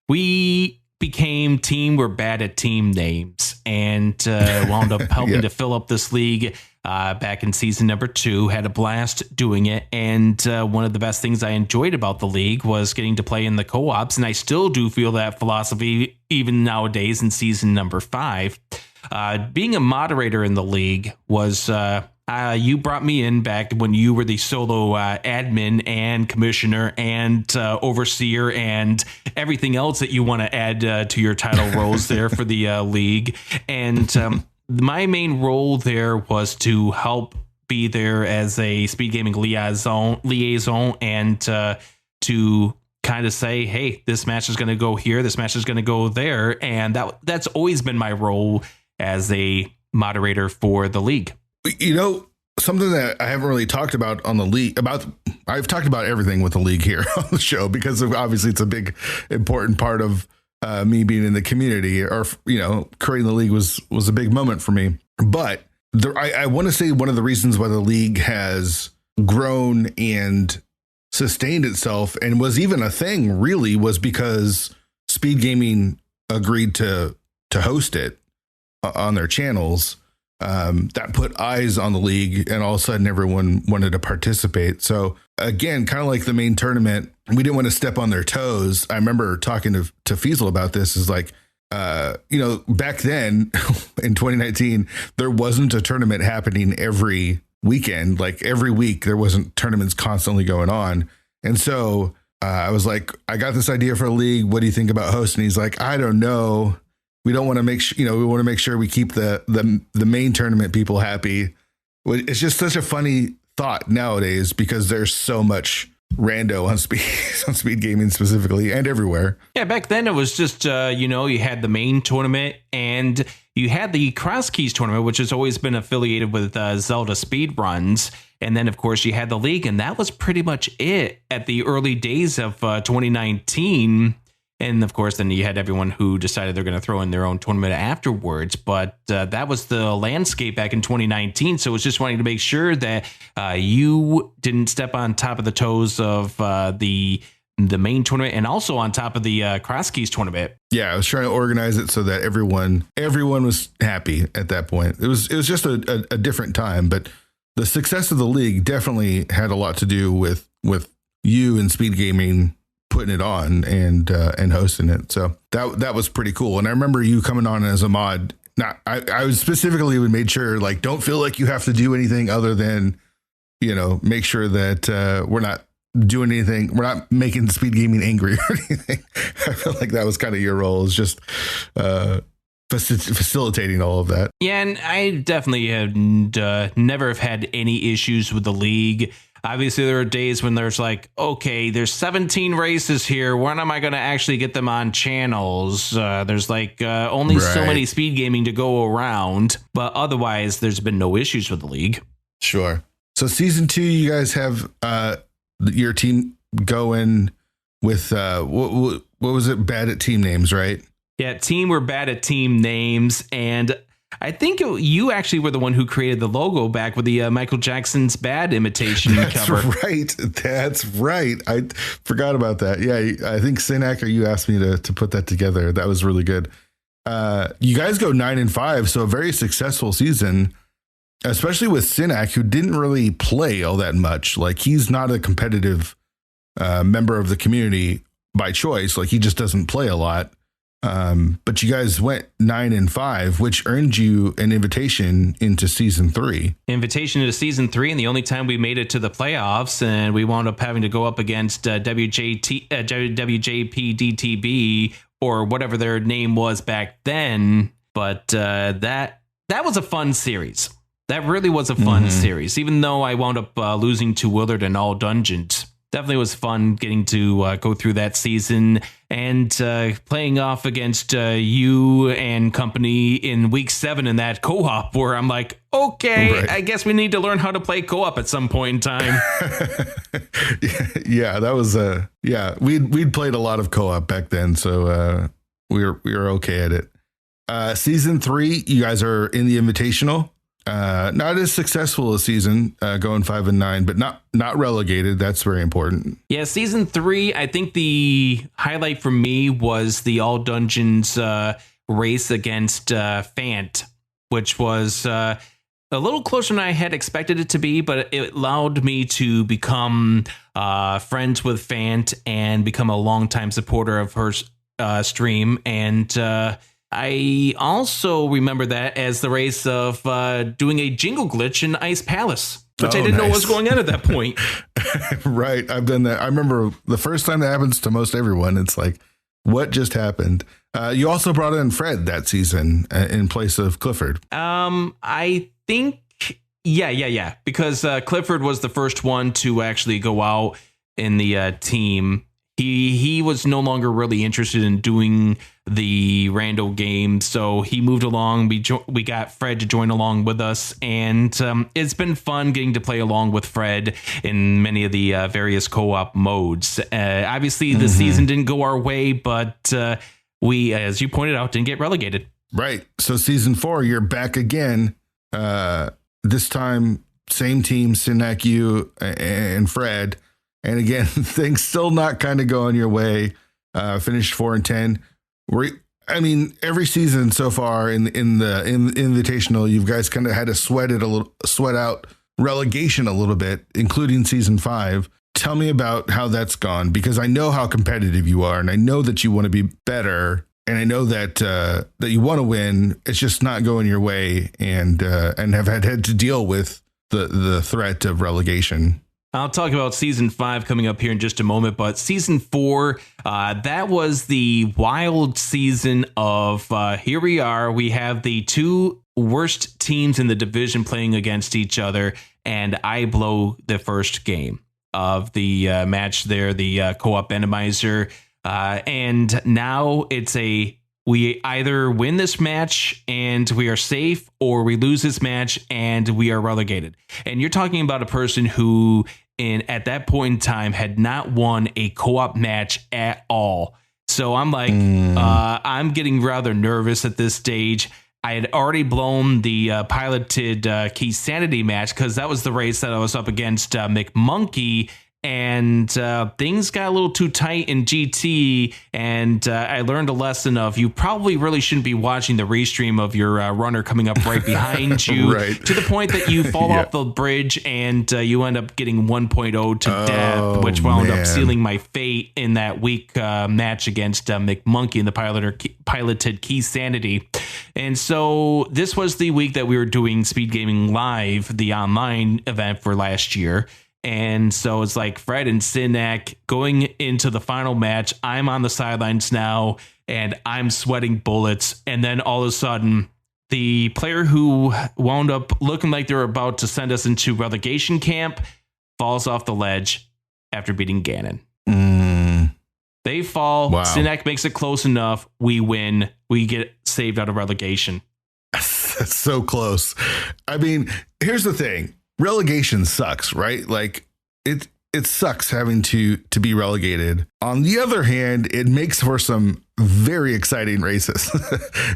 we became Team We're Bad at Team Names, and wound up helping to fill up this league back in season number 2. Had a blast doing it, and one of the best things I enjoyed about the league was getting to play in the co-ops, and I still do feel that philosophy even nowadays in season number 5. Being a moderator in the league was you brought me in back when you were the solo admin and commissioner and overseer and everything else that you want to add to your title roles there for the league. And my main role there was to help be there as a Speedgaming liaison and to kind of say, hey, this match is going to go here, this match is going to go there. And that's always been my role as a moderator for the league. You know, something that I haven't really talked about on the league I've talked about everything with the league here on the show because obviously it's a big, important part of me being in the community, or, you know, creating the league was a big moment for me. But I want to say one of the reasons why the league has grown and sustained itself and was even a thing really was because Speedgaming agreed to host it on their channels. That put eyes on the league, and all of a sudden everyone wanted to participate. So again, kind of like the main tournament, we didn't want to step on their toes. I remember talking to Feasel about this, is like, you know, back then in 2019, there wasn't a tournament happening every weekend. Like every week there wasn't tournaments constantly going on. And so I was like, I got this idea for a league. What do you think about hosting? He's like, I don't know. We don't want to make sure, you know, we want to make sure we keep the main tournament people happy. It's just such a funny thought nowadays because there's so much rando on speed gaming specifically and everywhere. Yeah, back then it was just, you know, you had the main tournament and you had the Cross Keys tournament, which has always been affiliated with Zelda speed runs. And then, of course, you had the league, and that was pretty much it at the early days of 2019. And of course, then you had everyone who decided they're going to throw in their own tournament afterwards. But that was the landscape back in 2019. So it's just wanting to make sure that you didn't step on top of the toes of the main tournament and also on top of the Cross Keys tournament. Yeah, I was trying to organize it so that everyone was happy at that point. It was just a different time. But the success of the league definitely had a lot to do with you and Speedgaming putting it on and hosting it. So that was pretty cool. And I remember you coming on as a mod. I was specifically made sure, like, don't feel like you have to do anything other than, you know, make sure that we're not doing anything. We're not making Speedgaming angry or anything. I feel like that was kind of your role, is just facilitating all of that. Yeah, and I definitely have never have had any issues with the league. Obviously, there are days when there's like, okay, there's 17 races here. When am I going to actually get them on channels? There's like only so many speed gaming to go around. But otherwise, there's been no issues with the league. Sure. So season 2, you guys have your team going with what was it? Bad at Team Names, right? Yeah, Team We're Bad at Team Names. And I think you actually were the one who created the logo back with the Michael Jackson's Bad imitation cover. That's right. I forgot about that. Yeah, I think Sinek or you asked me to put that together. That was really good. You guys go 9-5, so a very successful season, especially with Sinek, who didn't really play all that much. Like, he's not a competitive member of the community by choice. Like, he just doesn't play a lot. But you guys went 9-5, which earned you an invitation into season 3. Invitation into season 3, and the only time we made it to the playoffs, and we wound up having to go up against WJPDTB or whatever their name was back then. But that was a fun series. That really was a fun series, even though I wound up losing to Willard in all dungeons. Definitely was fun getting to go through that season and playing off against you and company in week 7 in that co-op where I'm like, okay, right. I guess we need to learn how to play co-op at some point in time. Yeah, that was we'd played a lot of co-op back then, so we were okay at it. Season 3, you guys are in the Invitational. Not as successful a season, going 5-9, but not relegated. That's very important. Yeah, season 3, I think the highlight for me was the all dungeons race against Fant, which was a little closer than I had expected it to be, but it allowed me to become friends with Fant and become a longtime supporter of her stream. And I also remember that as the race of doing a jingle glitch in Ice Palace, which I didn't know was going on at that point. Right. I've done that. I remember the first time that happens to most everyone. It's like, what just happened? You also brought in Fred that season in place of Clifford. I think, yeah. Because Clifford was the first one to actually go out in the team. He was no longer really interested in doing the rando game, so he moved along. We got Fred to join along with us, and it's been fun getting to play along with Fred in many of the various co-op modes. Obviously, the season didn't go our way, but we, as you pointed out, didn't get relegated. Right. So season 4, you're back again. This time, same team, Sinek, you, and Fred. And again, things still not kind of going your way. Finished 4-10. Every season so far in the Invitational, you guys kind of had to sweat out relegation a little bit, including season 5. Tell me about how that's gone, because I know how competitive you are, and I know that you want to be better, and I know that that you want to win. It's just not going your way, and have had to deal with the threat of relegation. I'll talk about season 5 coming up here in just a moment, but season 4, that was the wild season of here we are. We have the 2 worst teams in the division playing against each other, and I blow the first game of the match there, the co-op randomizer. And now it's we either win this match and we are safe, or we lose this match and we are relegated. And you're talking about a person who at that point in time had not won a co-op match at all. So I'm like, I'm getting rather nervous at this stage. I had already blown the piloted Key Sanity match because that was the race that I was up against McMonkey. And things got a little too tight in GT, and I learned a lesson of you probably really shouldn't be watching the restream of your runner coming up right behind you, right, to the point that you fall off the bridge and you end up getting 1.0 to death, which wound up sealing my fate in that week match against McMonkey in the piloted Key Sanity. And so this was the week that we were doing Speedgaming Live, the online event for last year. And so it's like Fred and Sinek going into the final match. I'm on the sidelines now, and I'm sweating bullets. And then all of a sudden, the player who wound up looking like they were about to send us into relegation camp falls off the ledge after beating Ganon. They fall. Wow. Sinek makes it close enough. We win. We get saved out of relegation. That's so close. I mean, here's the thing. Relegation sucks, right? Like it sucks having to be relegated. On the other hand, it makes for some very exciting races.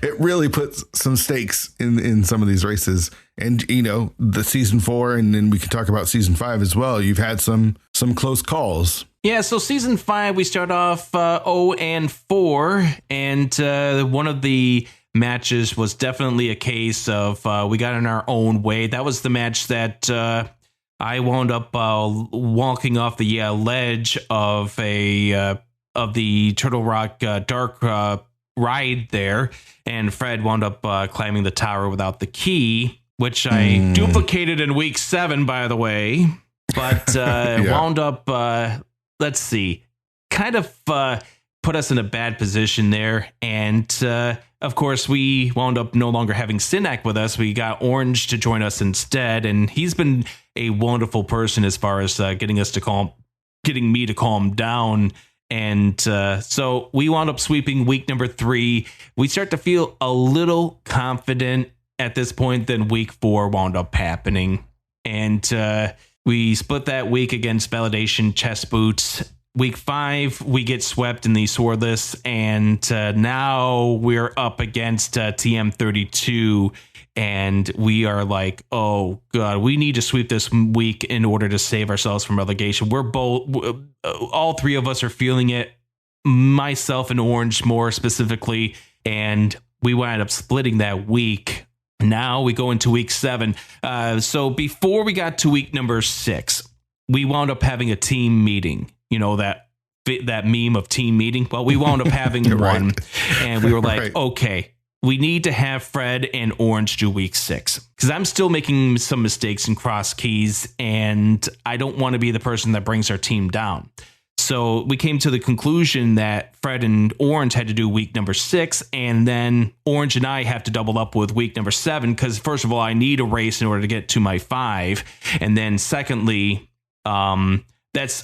It really puts some stakes in some of these races. And, you know, the season 4, and then we can talk about season 5 as well. You've had some close calls. Yeah, so season 5, we start off 0-4, and one of the matches was definitely a case of we got in our own way. That was the match that I wound up walking off the ledge of the Turtle Rock Dark ride there, and Fred wound up climbing the tower without the key, which I duplicated in week 7, by the way, but wound up let's see, kind of put us in a bad position there. And of course, we wound up no longer having Sinak with us. We got Orange to join us instead. And he's been a wonderful person as far as getting me to calm down. And so we wound up sweeping week number 3. We start to feel a little confident at this point. Then week 4 wound up happening. And we split that week against Validation Chess Boots. Week 5, we get swept in the Swordless, and now we're up against TM32, and we are like, oh god, we need to sweep this week in order to save ourselves from relegation. We're both, all 3 of us are feeling it, myself and Orange more specifically, and we wound up splitting that week. Now we go into week 7. So before we got to week number 6, we wound up having a team meeting. You know, that meme of team meeting. Well, we wound up having one, and we were like, okay, we need to have Fred and Orange do week 6, because I'm still making some mistakes in cross keys, and I don't want to be the person that brings our team down. So we came to the conclusion that Fred and Orange had to do week number 6, and then Orange and I have to double up with week number 7, because first of all, I need a race in order to get to my 5, and then secondly,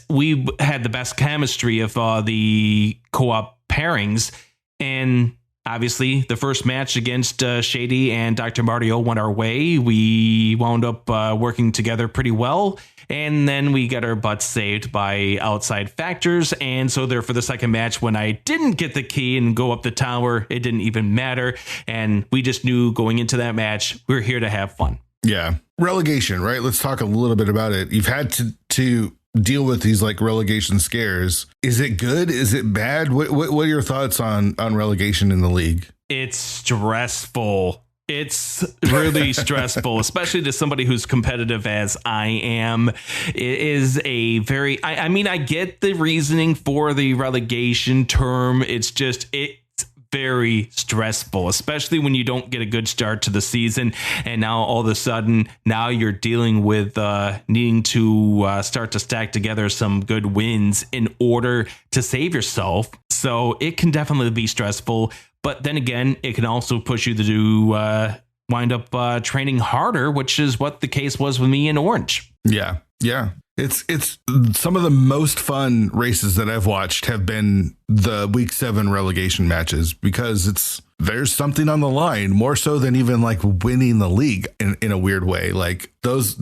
we had the best chemistry of the co-op pairings, and obviously the first match against Shady and Dr. Mario went our way. We wound up working together pretty well, and then we got our butts saved by outside factors. And so there for the second match, when I didn't get the key and go up the tower, it didn't even matter, and we just knew going into that match we're here to have fun. Yeah, relegation, right? Let's talk a little bit about it. You've had to deal with these like relegation scares. Is it good? Is it bad? What are your thoughts on relegation in the league? It's stressful. It's really stressful, especially to somebody who's competitive as I am. It is a very, I mean, I get the reasoning for the relegation term. It's very stressful, especially when you don't get a good start to the season, and now all of a sudden now you're dealing with needing to start to stack together some good wins in order to save yourself. So it can definitely be stressful, but then again, it can also push you to do wind up training harder, which is what the case was with me and Orange. Yeah It's some of the most fun races that I've watched have been the week 7 relegation matches, because there's something on the line more so than even like winning the league in a weird way. Like those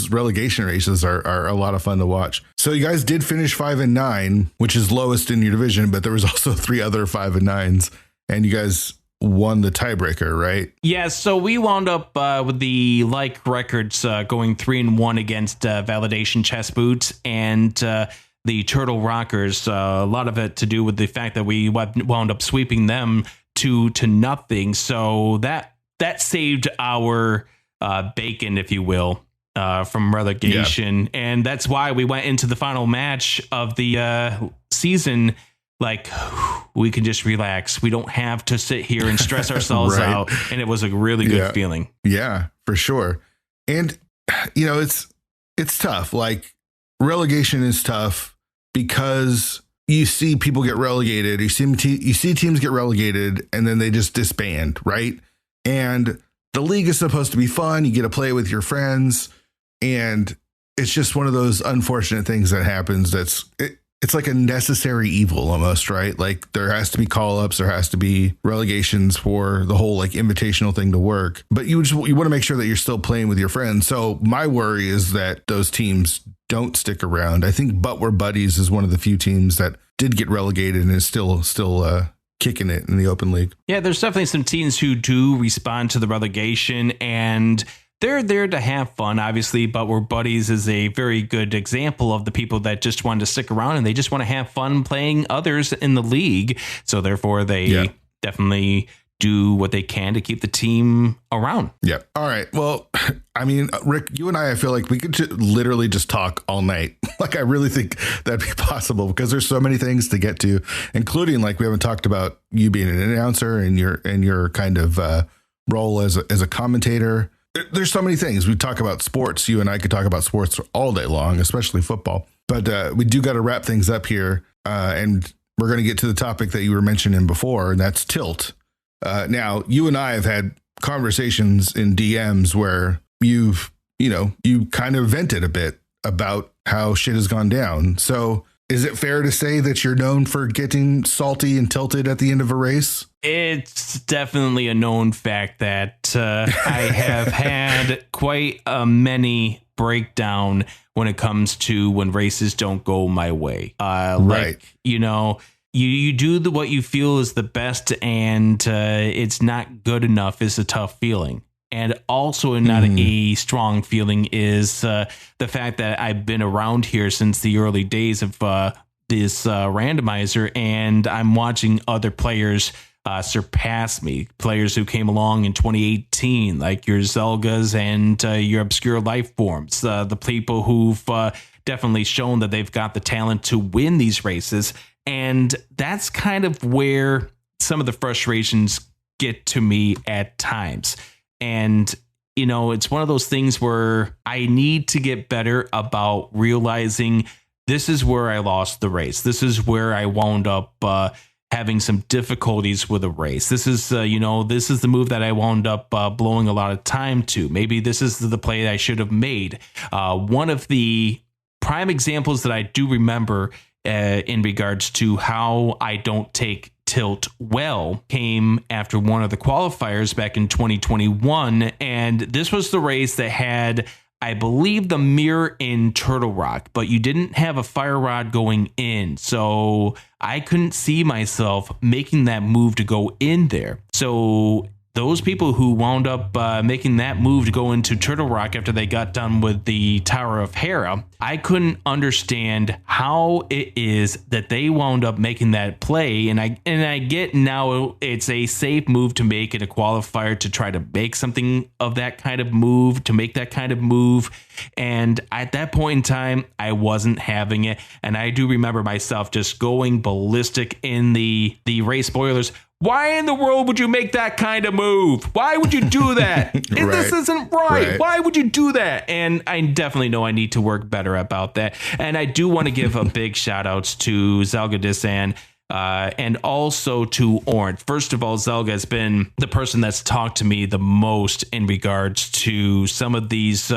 relegation races are a lot of fun to watch. So you guys did finish 5-9, which is lowest in your division, but there was also 3 other 5-9s, and you guys won the tiebreaker, right? Yeah, so we wound up with the records going 3-1 against Validation Chess Boots and the Turtle Rockers. A lot of it to do with the fact that we wound up sweeping them 2-0. So that saved our bacon, if you will, from relegation. Yeah. And that's why we went into the final match of the season like, we can just relax. We don't have to sit here and stress ourselves right. out. And it was a really good feeling. Yeah, for sure. And, you know, it's tough. Like, relegation is tough because you see people get relegated. You see teams get relegated and then they just disband, right? And the league is supposed to be fun. You get to play with your friends. And it's just one of those unfortunate things that happens. It's like a necessary evil almost, right? Like there has to be call-ups, there has to be relegations for the whole like invitational thing to work. But you want to make sure that you're still playing with your friends. So my worry is that those teams don't stick around. I think But We're Buddies is one of the few teams that did get relegated and is still kicking it in the open league. Yeah, there's definitely some teams who do respond to the relegation, and they're there to have fun, obviously, But We're Buddies is a very good example of the people that just want to stick around and they just want to have fun playing others in the league. So therefore, they definitely do what they can to keep the team around. Yeah. All right. Well, I mean, Rick, you and I feel like we could literally just talk all night. Like, I really think that'd be possible because there's so many things to get to, including like we haven't talked about you being an announcer and your kind of role as a commentator. There's so many things. We talk about sports. You and I could talk about sports all day long, especially football. But we do got to wrap things up here. And we're going to get to the topic that you were mentioning before, and that's tilt. Now, you and I have had conversations in DMs where you kind of vented a bit about how shit has gone down. So is it fair to say that you're known for getting salty and tilted at the end of a race? It's definitely a known fact that I have had quite a many breakdown when it comes to when races don't go my way. Right. You do what you feel is the best, and it's not good enough is a tough feeling. And also not a strong feeling is the fact that I've been around here since the early days of this randomizer, and I'm watching other players surpass me. Players who came along in 2018, like your Zelgas and your obscure life forms, the people who've definitely shown that they've got the talent to win these races. And that's kind of where some of the frustrations get to me at times. And, it's one of those things where I need to get better about realizing this is where I lost the race. This is where I wound up having some difficulties with a race. This is, this is the move that I wound up blowing a lot of time to. Maybe this is the play that I should have made. One of the prime examples that I do remember in regards to how I don't take tilt well came after one of the qualifiers back in 2021. And this was the race that had, I believe, the mirror in Turtle Rock, but you didn't have a fire rod going in. So I couldn't see myself making that move to go in there. So those people who wound up making that move to go into Turtle Rock after they got done with the Tower of Hera, I couldn't understand how it is that they wound up making that play. And I get now it's a safe move to make in a qualifier to try to make something of that kind of move, to make that kind of move. And at that point in time, I wasn't having it. And I do remember myself just going ballistic in the race spoilers. Why in the world would you make that kind of move? Why would you do that? Right. This isn't right. Why would you do that? And I definitely know I need to work better about that. And I do want to give a big shout outs to Zelda Disan and also to Orange. First of all, Zelda has been the person that's talked to me the most in regards to some of these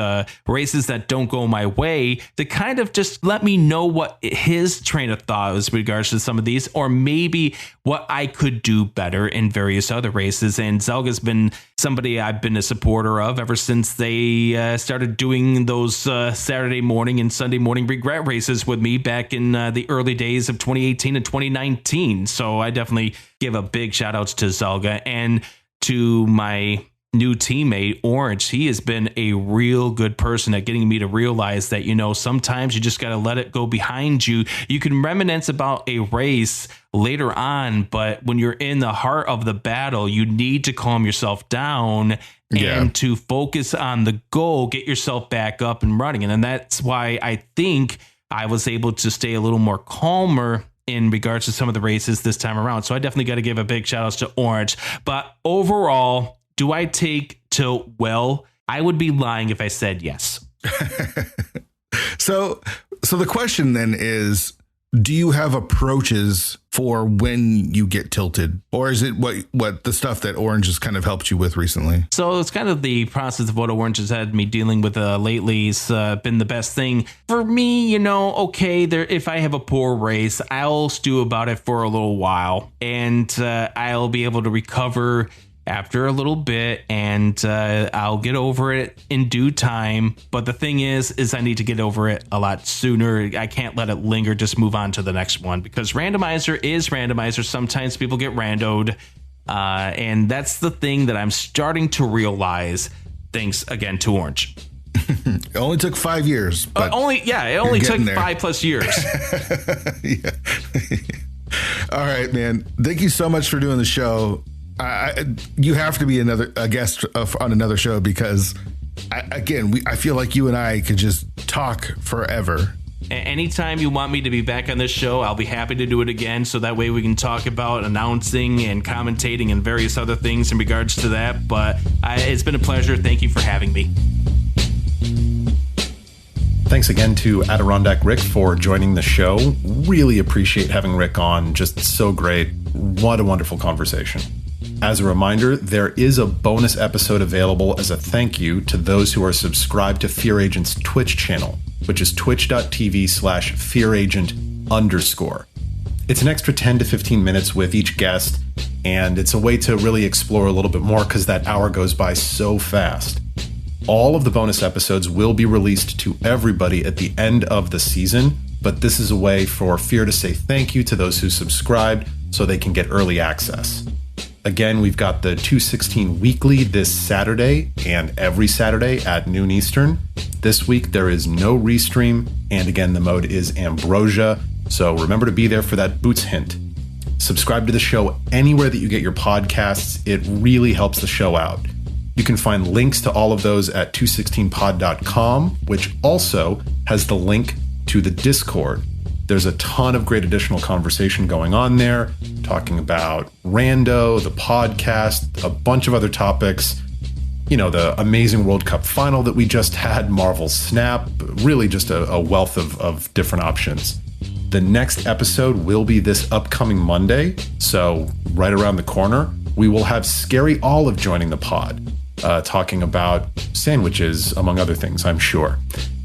races that don't go my way, to kind of just let me know what his train of thought was with regards to some of these, or maybe what I could do better in various other races. And Zelga's been somebody I've been a supporter of ever since they started doing those Saturday morning and Sunday morning regret races with me back in the early days of 2018 and 2019. So I definitely give a big shout outs to Zelga and to my new teammate Orange. He has been a real good person at getting me to realize that, sometimes you just got to let it go behind you. You can reminisce about a race later on, but when you're in the heart of the battle, you need to calm yourself down and to focus on the goal, get yourself back up and running. And then that's why I think I was able to stay a little more calmer in regards to some of the races this time around. So I definitely got to give a big shout outs to Orange. But overall, do I take tilt well? I would be lying if I said yes. So the question then is, do you have approaches for when you get tilted, or is it what the stuff that Orange has kind of helped you with recently? So it's kind of the process of what Orange has had me dealing with lately has been the best thing for me. Okay, if I have a poor race, I'll stew about it for a little while, and I'll be able to recover after a little bit, and I'll get over it in due time. But the thing is I need to get over it a lot sooner. I can't let it linger, just move on to the next one, because randomizer is randomizer. Sometimes people get randoed. And that's the thing that I'm starting to realize, thanks again to Orange. It only took 5 years. But it only took 5+ years. Yeah. All right, man. Thank you so much for doing the show. You have to be a guest on another show, because I feel like you and I could just talk forever. Anytime you want me to be back on this show, I'll be happy to do it again. So that way we can talk about announcing and commentating and various other things in regards to that. But it's been a pleasure. Thank you for having me. Thanks again to AdirondackRick for joining the show. Really appreciate having Rick on. Just so great. What a wonderful conversation. As a reminder, there is a bonus episode available as a thank you to those who are subscribed to Fear Agent's Twitch channel, which is twitch.tv/fearagent_. It's an extra 10 to 15 minutes with each guest, and it's a way to really explore a little bit more because that hour goes by so fast. All of the bonus episodes will be released to everybody at the end of the season, but this is a way for Fear to say thank you to those who subscribed so they can get early access. Again, we've got the 216 Weekly this Saturday and every Saturday at noon Eastern. This week, there is no restream, and again, the mode is Ambrosia, so remember to be there for that Boots hint. Subscribe to the show anywhere that you get your podcasts. It really helps the show out. You can find links to all of those at 216pod.com, which also has the link to the Discord. There's a ton of great additional conversation going on there, talking about Rando, the podcast, a bunch of other topics. You know, the amazing World Cup final that we just had, Marvel Snap, really just a wealth of different options. The next episode will be this upcoming Monday, so right around the corner. We will have Scary Olive joining the pod. Talking about sandwiches, among other things, I'm sure.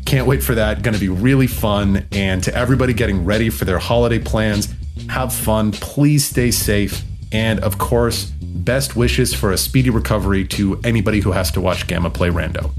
Can't wait for that. Going to be really fun. And to everybody getting ready for their holiday plans, have fun. Please stay safe. And of course, best wishes for a speedy recovery to anybody who has to watch Gamma play Rando.